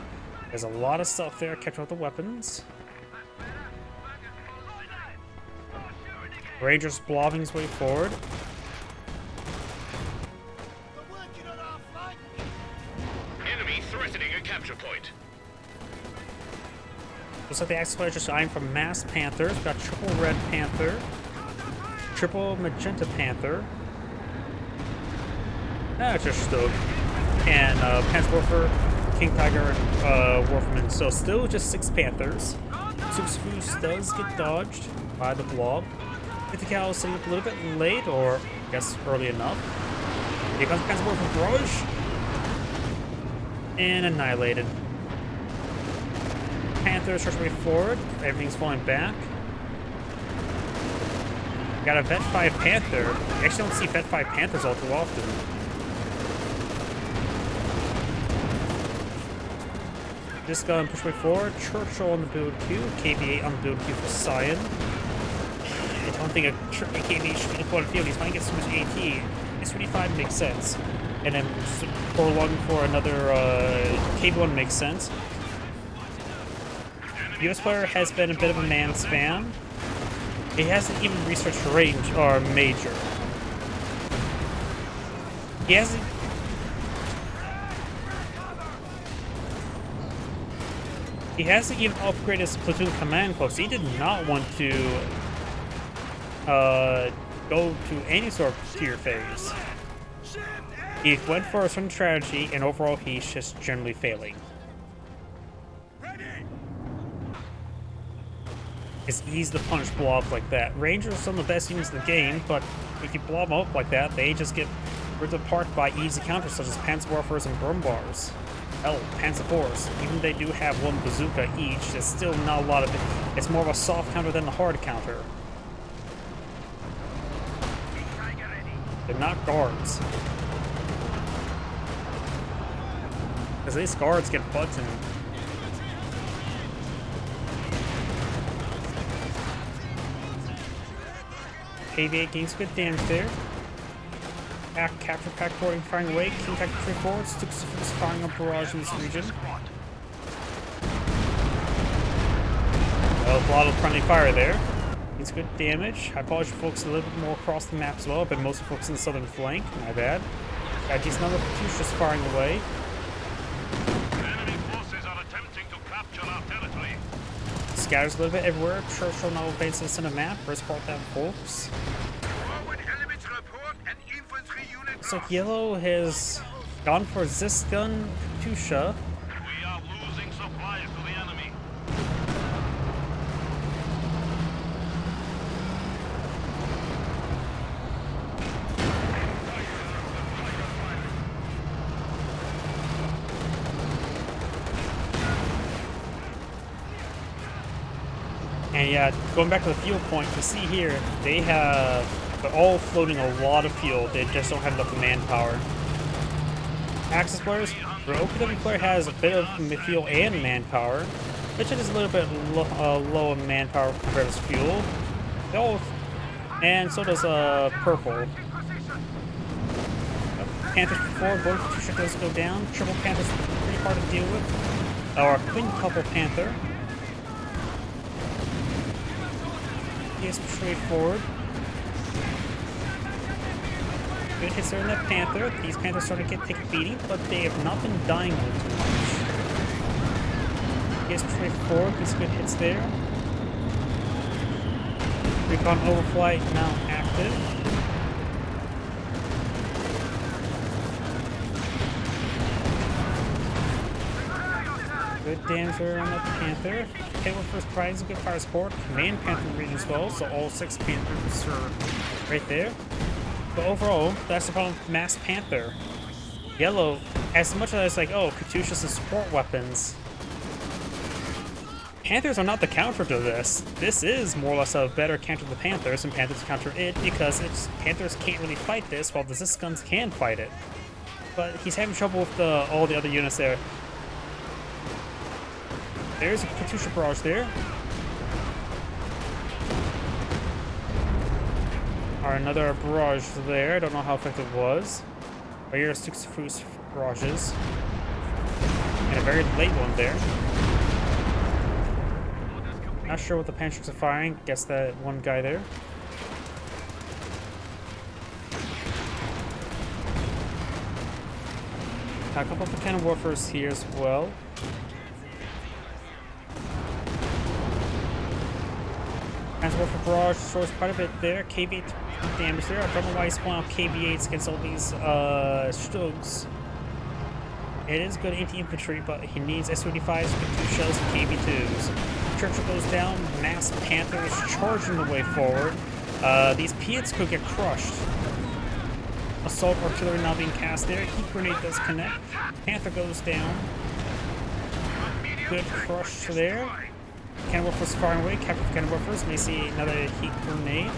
There's a lot of stuff there, kept out the weapons. Rangers blobbing his way forward. Enemy threatening a capture point. Looks like the Axis players just eyeing from Masked Panthers. Got triple Red Panther, triple Magenta Panther. Just Stoke. and Panzerwerfer, King Tiger, and Wolfman. So still just 6 Panthers. Superfoos does get dodged by the blob. 50 cal sitting up a little bit late, or I guess early enough. Here comes Panzerwerfer Barrage. And annihilated. Panther starts to move forward. Everything's falling back. Got a Vet 5 Panther. You actually don't see Vet 5 Panthers all too often. Just go and push way forward. Churchill on the build queue. KB8 on the build queue for Cyan. I don't think a KB8 should be deployed on the field. He's going to get so much AT. This 25 makes sense. And then prolonging for another KB1 makes sense. The US player has been a bit of a man spam. He hasn't even researched range or major. He hasn't. He hasn't even upgraded his platoon command post. He did not want to go to any sort of tier phase. He went for a certain strategy, and overall he's just generally failing. It's easy to punish blobs like that. Rangers are some of the best units in the game, but if you blob them up like that, they just get ripped apart by easy counters such as Panzerwerfers and Brumbars. Hell, Panzer IVs. Even if they do have one bazooka each, there's still not a lot of it. It's more of a soft counter than a hard counter. They're not guards. Because these guards get buttoned. KB8 gains good damage there. Back capture pack boarding firing away. King Tiger 3 forwards. Stukes is firing up barrage in this region. A lot of friendly fire there. It's good damage. I probably should focus a little bit more across the map as well, but mostly focus on the southern flank. My bad. Just another Katyusha's firing away. Enemy forces are attempting to capture our territory. Scatters a little bit everywhere. Churchill now evades the center map. Resport that, folks. Looks like Yellow has gone for this gun, Katyusha. We are losing supplies to the enemy. And yeah, going back to the fuel point, you see here, they're all floating a lot of fuel. They just don't have enough manpower. Axis players, the OPW player has a bit of fuel and manpower, which is a little bit low in manpower compared to fuel. And so does Purple. Panthers forward, both Katyusha does go down. Triple Panther's pretty hard to deal with. Or quintuple Panther. Yes, straight forward. Good hits there in that Panther. These Panthers starting to take a beating, but they have not been dying all too much. Yes, straight forward. These good hits there. Recon Overflight now active. Good damage there on that Panther. Payload first prize, good fire support. Command Panther in the region as well, so all 6 Panthers are right there. But overall, that's the problem with Mass Panther. Yellow, as much as it's like, oh, Katyusha's and support weapons, Panthers are not the counter to this. This is more or less a better counter to the Panthers, and Panthers counter it because Panthers can't really fight this, while the Zis guns can fight it. But he's having trouble with all the other units there. There's a Katyusha barrage there. Or another barrage there. I don't know how effective it was. But here's 6 Fus barrages. And a very late one there. Not sure what the Panthers are firing. Guess that one guy there. Got a couple of cannon warfares here as well. Panzerwerfer barrage destroys quite a bit there. KB8 damage there. I don't know why he's pulling out KB8s against all these Stugs. It is good anti-infantry, but he needs S-35s, 2 shells, and KV-2s. Churchill goes down, mass Panthers charging the way forward. These Piats could get crushed. Assault artillery now being cast there. Heat grenade does connect. Panther goes down. Good crush there. Cannon Warfers firing away. Captain Cannon Warfers may see another heat grenade.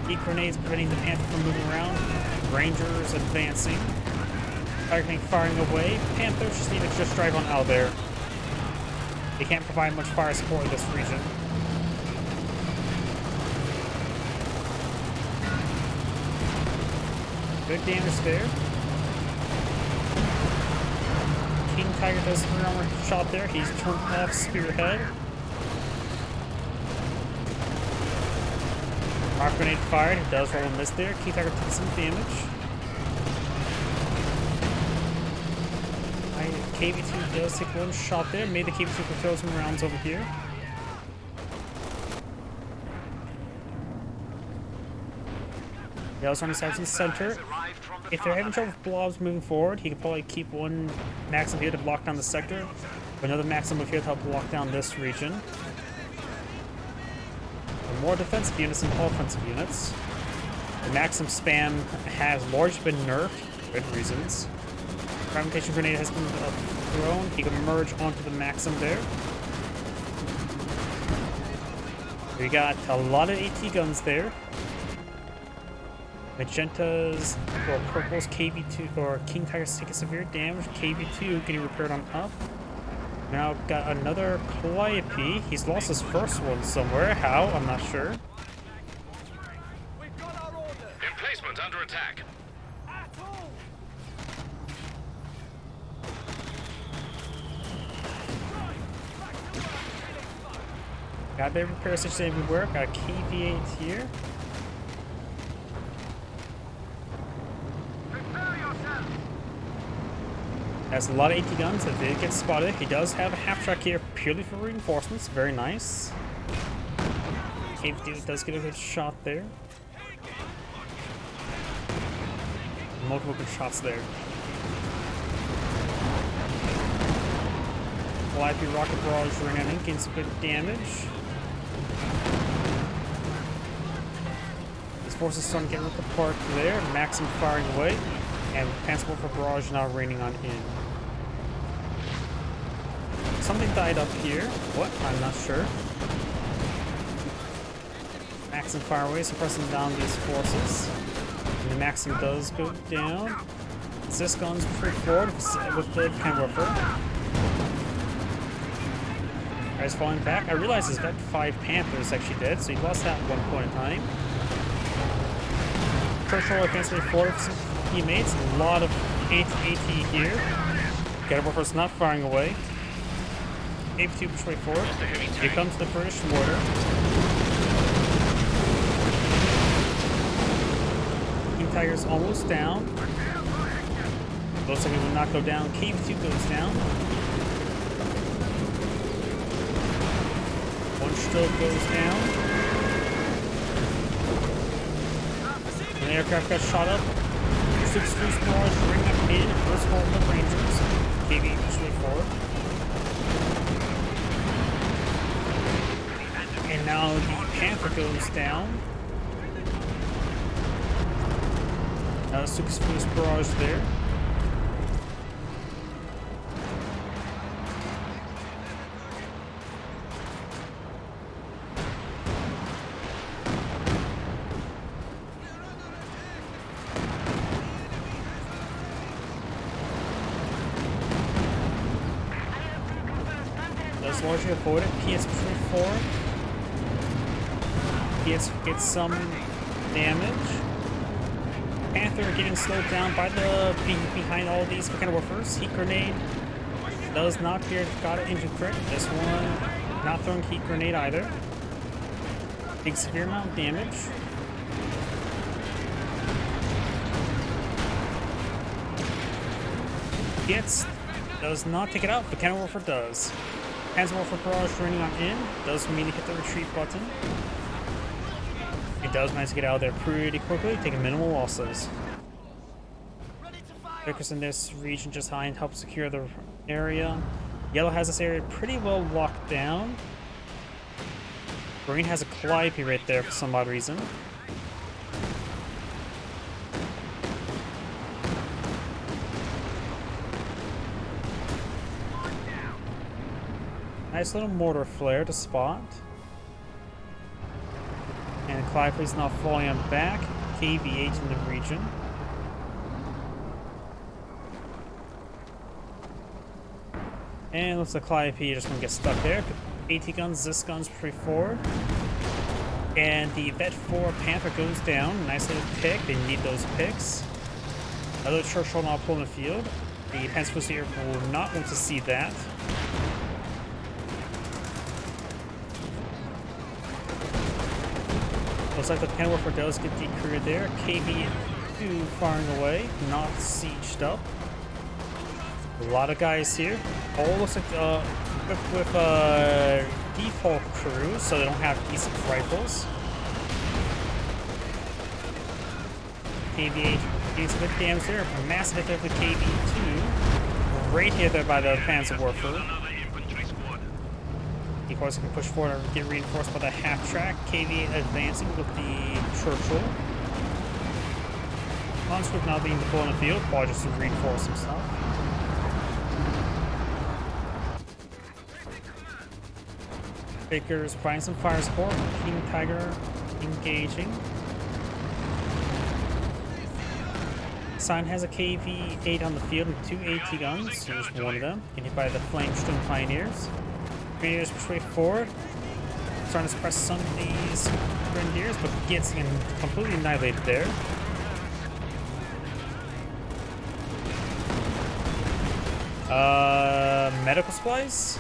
Heat grenades preventing the Panther from moving around. Rangers advancing. Fire tank firing away. Panthers just need to just drive on out there. They can't provide much fire support in this region. Good damage there. King Tiger does 3 armor shot there. He's turned off Spearhead. Rock grenade fired. He does roll a miss there. King Tiger takes some damage. KV-2 does take 1 shot there. Made the KV-2 throw some rounds over here. Yellow's on the sides in the center. If they're having trouble with blobs moving forward, he could probably keep 1 Maxim here to block down the sector. Another Maxim over here to help block down this region. And more defensive units and offensive units. The Maxim spam has largely been nerfed for good reasons. Fragmentation grenade has been thrown. He can merge onto the Maxim there. We got a lot of AT guns there. Magentas or purples, KV-2 or King Tiger's taking severe damage. KV-2 getting repaired on up. Now got another Calliope. He's lost his first one somewhere. How? I'm not sure. Emplacement under attack. Got their repair station everywhere. Got a KV-8 here. Has a lot of AT guns that did get spotted. He does have a half track here purely for reinforcements. Very nice. KV-2 does get a good shot there. Multiple good shots there. Calliope rocket barrage ring in, getting some good damage. His forces starting to get ripped apart there. Maxim firing away. And Panzer for barrage now raining on in. Something died up here. What? I'm not sure. Maxim fire away, suppressing down these forces. And the Maxim does go down. Ziskon's pretty forward with the Cannon Warfare. Guy's falling back. I realize he's got 5 Panthers actually dead, so he lost that at one point in time. Churchill advancing forward for some teammates. A lot of AT here. Cannon Warfare's not firing away. KV-2 push way forward. Here comes the British mortar. King Tiger's almost down. Looks like it will not go down. KV-2 goes down. 1 stroke goes down. An aircraft got shot up. 6 Cruise Barrage ring up in. First hold the Rangers. KV push way forward. And now the Panther goes down. Now 6 Cruise Barrage there. That's largely avoided. PS push forward. PS gets some damage. Panther getting slowed down by the behind all these Cannon Warfers. Heat grenade does not appear to got it into crit. This one not throwing heat grenade either. Big severe amount of damage. Gets does not take it out, but Cannon Warfare does. Panzer Warfare barrage raining on in. Does mean to hit the retreat button. It does manage to get out of there pretty quickly, taking minimal losses. Vickers in this region just behind help secure the area. Yellow has this area pretty well locked down. Green has a Calliope right there for some odd reason. Nice little mortar flare to spot. And Calliope's now falling on back. KV-8 in the region. And looks like Calliope just gonna get stuck there. AT guns, this gun's pretty forward. And the Vet 4 Panther goes down. Nice little pick. They need those picks. Another Churchill now pulling the field. The Panther here will not want to see that. Looks like the Panther Warfare does get decreed there. KV-2 firing away, not sieged up. A lot of guys here. All looks like equipped with default crews, so they don't have decent rifles. KV-8 gains a bit of damage there. A massive hit there for KV-2. Great hit there by the Panzer Warfare. Of course, can push forward and get reinforced by the half track. KV advancing with the Churchill. Conscript now being deployed in the field, probably just to reinforce himself. Baker's providing some fire support. King Tiger engaging. Sign has a KV-8 on the field with 2 AT guns. So just one of them. Getting hit by the Flamestone Pioneers. Grenadiers push forward. Trying to suppress some of these Grenadiers, but gets completely annihilated there. Medical supplies.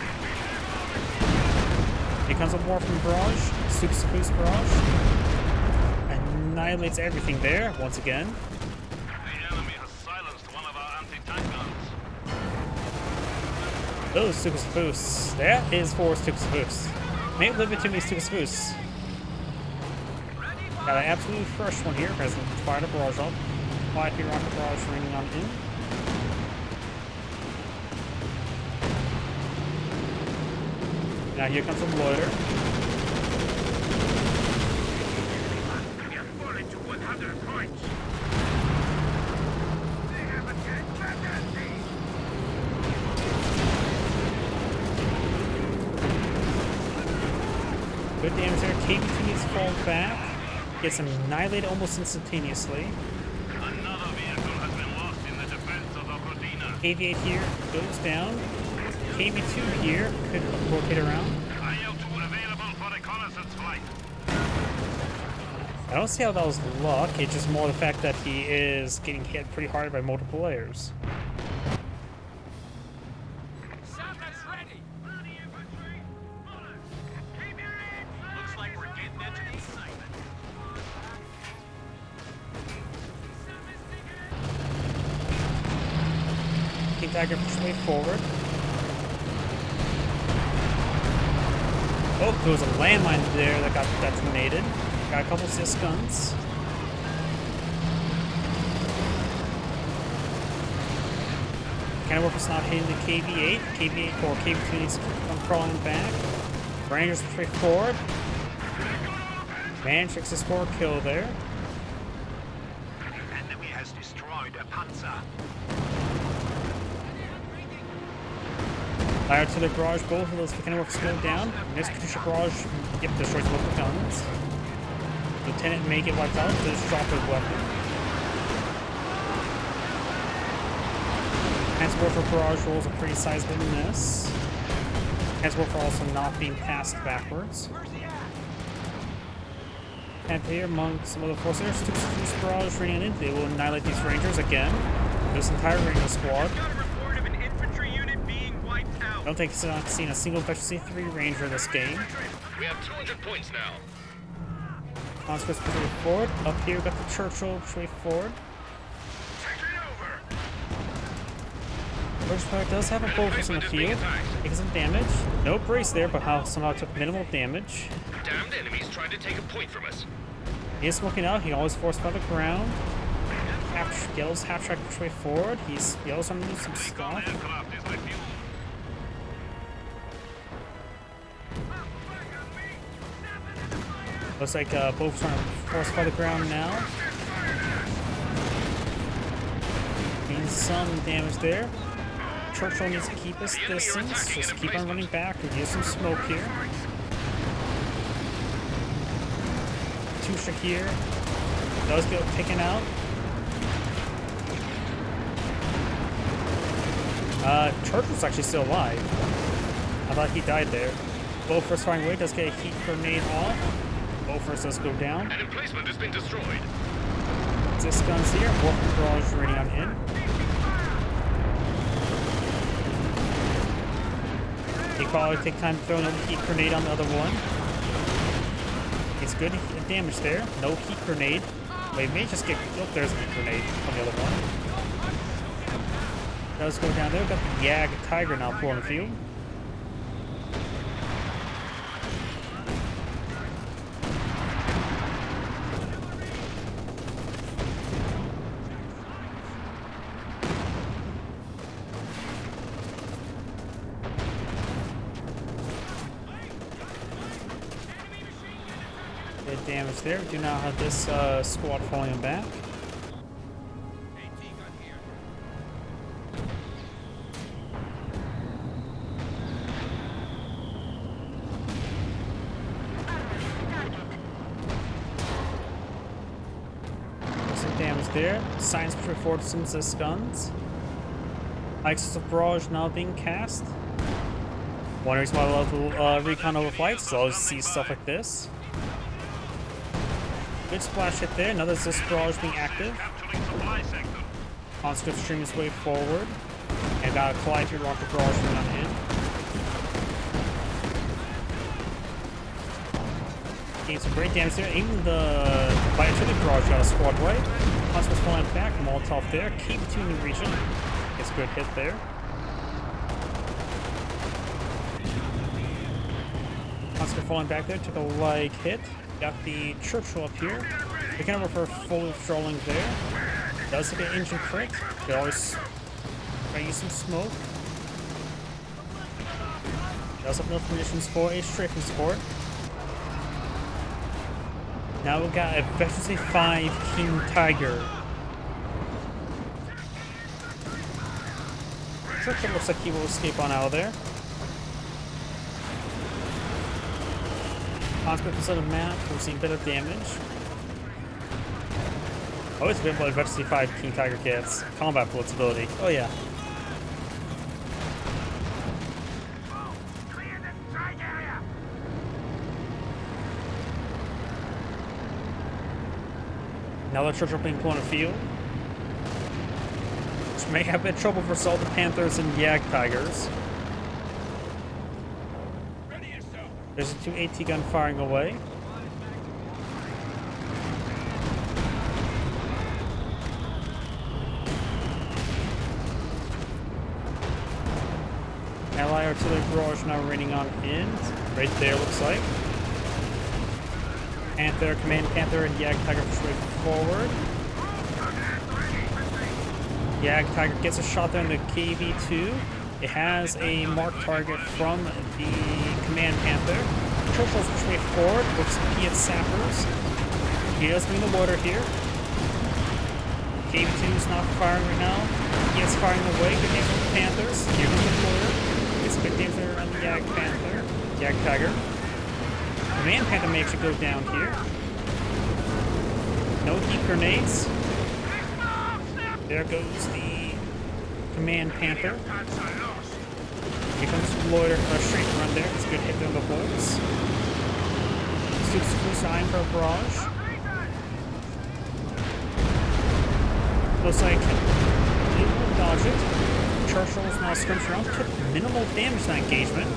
Here comes up more from Barrage. Super Barrage. Annihilates everything there once again. The enemy has silenced one of our anti-tank guns. Oh, Stukas. That is for Stukas. May live it to me, Stukas. Got an absolute fresh one here. Has fired a barrage up. 5 rocket barrage raining on in. Now here comes a loader. Good damage there. KV-2 needs to fall back. Gets annihilated almost instantaneously. Another vehicle has been lost in the defense of Okrodina. KV-8 here goes down. KV-2 here could rotate around. IL-2 available for reconnaissance flight. I don't see how that was luck. It's just more the fact that he is getting hit pretty hard by multiple layers. Looks like we're getting into the excitement. King Tiger push way forward. Oh, there was a landmine there that got detonated. Got a couple cis guns. Cannon Warfare's not hitting the KV-8. KV-8 or KV-2 needs to keep on crawling back. Rangers push forward. Mantrix is for a kill there. Enemy has destroyed a Panzer. Fire to the barrage, both of those cannon workers go down. Next Katusha barrage, yep, destroys local guns. Lieutenant may get wiped out, so just drop his weapon. Panzer Warfare barrage rolls a pretty sizable miss. Panzer Warfare also not being passed backwards. And here among some other forces, there's two barrage raining in. They will annihilate these Rangers again. This entire Ranger squad. I don't think I've seen a single Veteran C3 Ranger in this game. We have 200 points now. Conscripts pushing forward. Up here, we've got the Churchill pushing forward. First Fire does have a focus in the field. Taking some damage. No brace there, but somehow took minimal damage. Damned enemies trying to take a point from us. He is smoking out. He always forced by the ground. Yellow's half-track push way forward. Yellow's trying to do some stuff. Aircraft is refueled. Looks like both trying to force by the ground now. Doing some damage there. Churchill needs to keep his distance. Just keep on running back and use some smoke here. Tusha here. Does get taken out. Churchill's actually still alive. I thought he died there. Bofors firing away, does get a heat grenade off. Bofors does go down. An emplacement has been destroyed. This gun's here. Warp barrage ready on in. He probably take time to throw another heat grenade on the other one. It's good damage there. No heat grenade. But he may just get. Oh, there's a heat grenade on the other one. Does go down there. Got the Yag Tiger now pulling the field. Good damage there. We do now have this squad falling back. Damage there. Science forward synthesis guns. Axis of barrage now being cast. One reason why I love recon over flights is I always see stuff like this. Good splash hit there. Another Zis barrage being active. Capturing supply sector. Conscript stream his way forward. And got a collide through rocket barrage running on in. Getting some great damage there. Even the artillery barrage got a squad right. Conscript's falling back. Molotov there. Keep tuning region. Gets a good hit there. Conscript falling back there. Took a leg hit. Got the Churchill up here. Looking over for full withdrawing there. Does take an engine crit. They always try to use some smoke. Does have enough munitions for a strafing support. Now we've got a Veterancy 5 King Tiger. Churchill looks like he will escape on out of there. Conscript is on the map. We're seeing a bit of damage. Always been what Veterancy 5 King Tiger gets. Combat blitzability. Oh yeah. Now the Churchill being put on the field. Which may have a bit of trouble for Salted Panthers and Yag Tigers. There's a 2 AT gun firing away. Ally artillery barrage now raining on in. Right there, looks like. Panther, Command Panther, and Yag Tiger push way forward. Yag Tiger gets a shot there in the KV-2. It has a marked target from the Command Panther. Churchill's push way forward with Piet Sappers. He does bring the water here. KV-2 is not firing right now. He is firing away. Good damage on the Panthers. Here comes the water. It's good damage on the Yag Panther. Yag Tiger. Command Panther may actually go down here. No heat grenades. There goes the Command Panther. Here comes Loiter, straight run there. It's a good hit there on the bolts. Suits cruise eyeing for a barrage. Looks like he will dodge it. Churchill's now scrimps around. Took minimal damage in that engagement.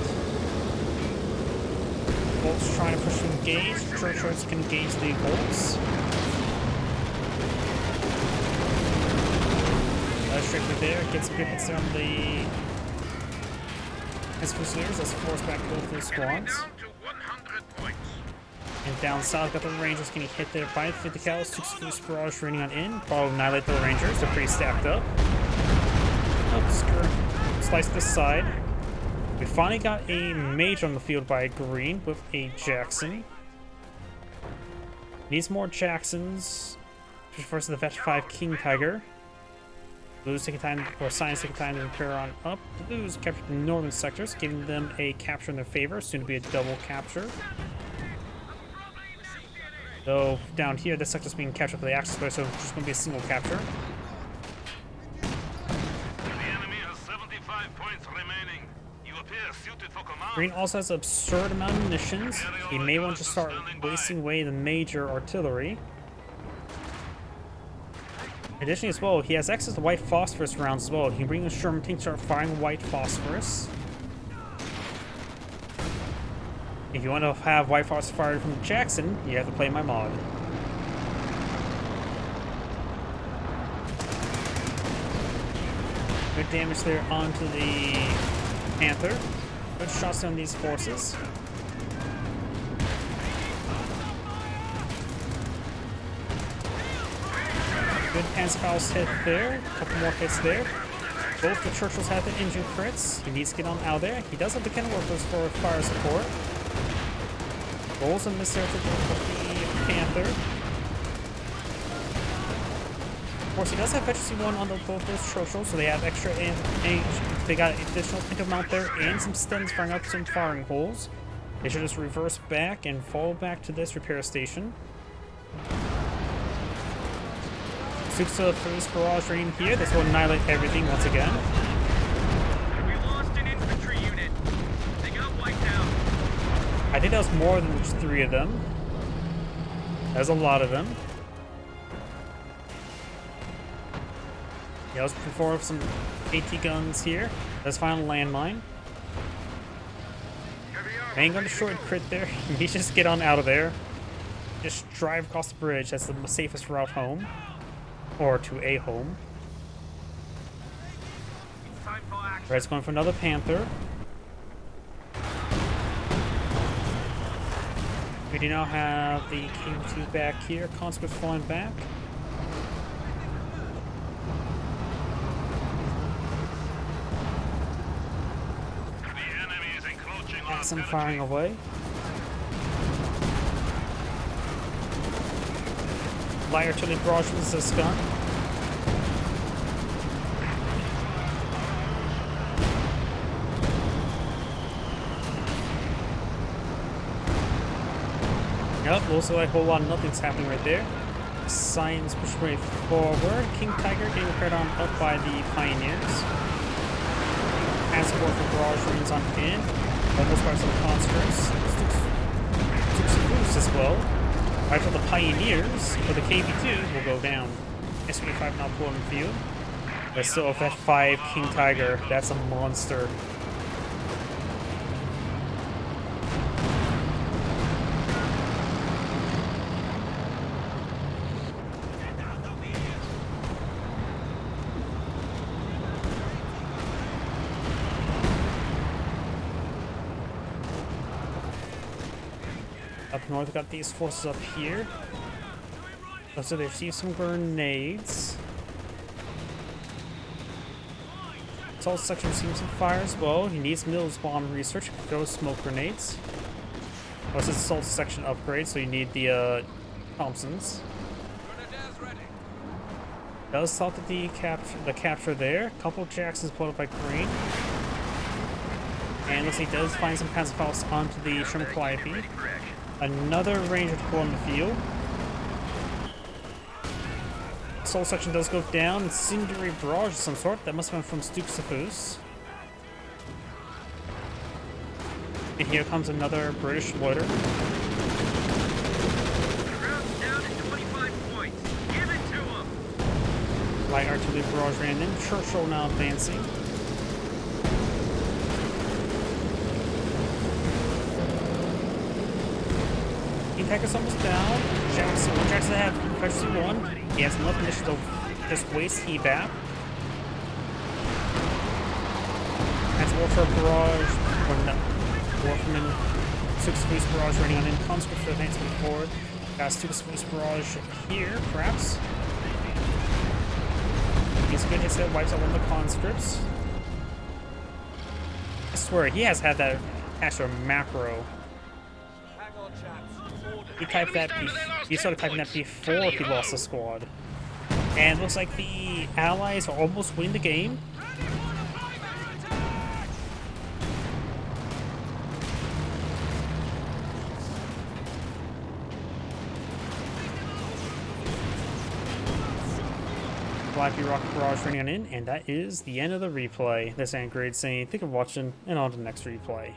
Bolts trying to push to engage. Churchill's can engage the bolts. Straight through there. Gets some good hits there on the Fusiliers. Let's force back both those squads. Down to 100 points. And down south, got the Rangers getting hit there by 50 cals. 6 barrage raining on in. Probably annihilate the Rangers. They're pretty stacked up. Oh, slice this side. We finally got a mage on the field by green with a Jackson. Needs more Jacksons. First the Vet 5 King Tiger. Blues taking time, or Science taking time to repair on up. The Blues captured the northern sectors, giving them a capture in their favor. Soon to be a double capture. Though down here, this sector's being captured by the Axis player, so it's just going to be a single capture. The enemy has 75 points remaining. You appear suited for command. Green also has an absurd amount of munitions. He may want to start wasting away the major artillery. Additionally as well, he has access to white phosphorus rounds as well. He can bring the Sherman tank to start firing white phosphorus. If you want to have white phosphorus fired from Jackson, you have to play my mod. Good damage there onto the Panther. Good shots on these forces. Good Panzerfaust hit there. A couple more hits there. Both the Churchills have the engine crits. He needs to get on out there. He does have the cannon workers for fire support. Rolls and miss there to the Panther. Of course, he does have efficiency 1 on both those Churchills, so they have extra they got additional pink mount there and some stems firing up some firing holes. They should just reverse back and fall back to this repair station. Six to the first barrage rain here. This will annihilate everything once again. We lost an infantry unit. They got wiped out. I think that was more than just 3 of them. There's a lot of them. Yeah, let's perform some AT guns here. Let's find a landmine. Main gun destroyed crit there. You just get on out of there. Just drive across the bridge. That's the safest route home. Or to a home. Red's going for another Panther. We do now have the King 2 back here. Conscripts falling back. The enemy is encroaching on Jackson firing away. Light artillery barrage with this gun. Yep, also like a whole lot of nothing's happening right there. Science pushing way forward. King Tiger getting repaired on up by the Pioneers. Transport for barrage rings on in. Almost by some conscripts. Took some boosts as well. Right for the Pioneers, for the KV-2 will go down. S-25 now pulling the field. There's still a F-5 King Tiger. That's a monster. Up north, we got these forces up here. So they received some grenades. Assault section receiving some fire as well. He needs Mills bomb research. Those smoke grenades. Oh, it's an assault section upgrade, so you need the Thompsons. Does stop at the capture there. A couple of Jacksons pulled up by green. And looks like he does find some Panzerfaust onto the Sherman Calliope. Another Ranger to pull on the field. Soul section does go down. Incendiary barrage of some sort. That must have been from Stuxafus. And here comes another British loiter. Round's down at 25 points. Give it to them. Light artillery barrage ran in. Churchill now advancing. King Tiger's almost down. Jackson had efficiency 1. He has enough munitions to just waste evap. That's Warfare Barrage. Or no. Warfman Stuka's Fleece Barrage running on in. Conscripts for advancement forward. Got Stuka's Fleece Barrage here, perhaps. He's good hits that wipes out one of the conscripts. I swear, he has had that extra macro. He typed that. He started typing that before he lost the squad, and it looks like the allies are almost winning the game. Blackbee Rocket Barrage running on in, and that is the end of the replay. This Grade saying, thank you for watching, and on to the next replay.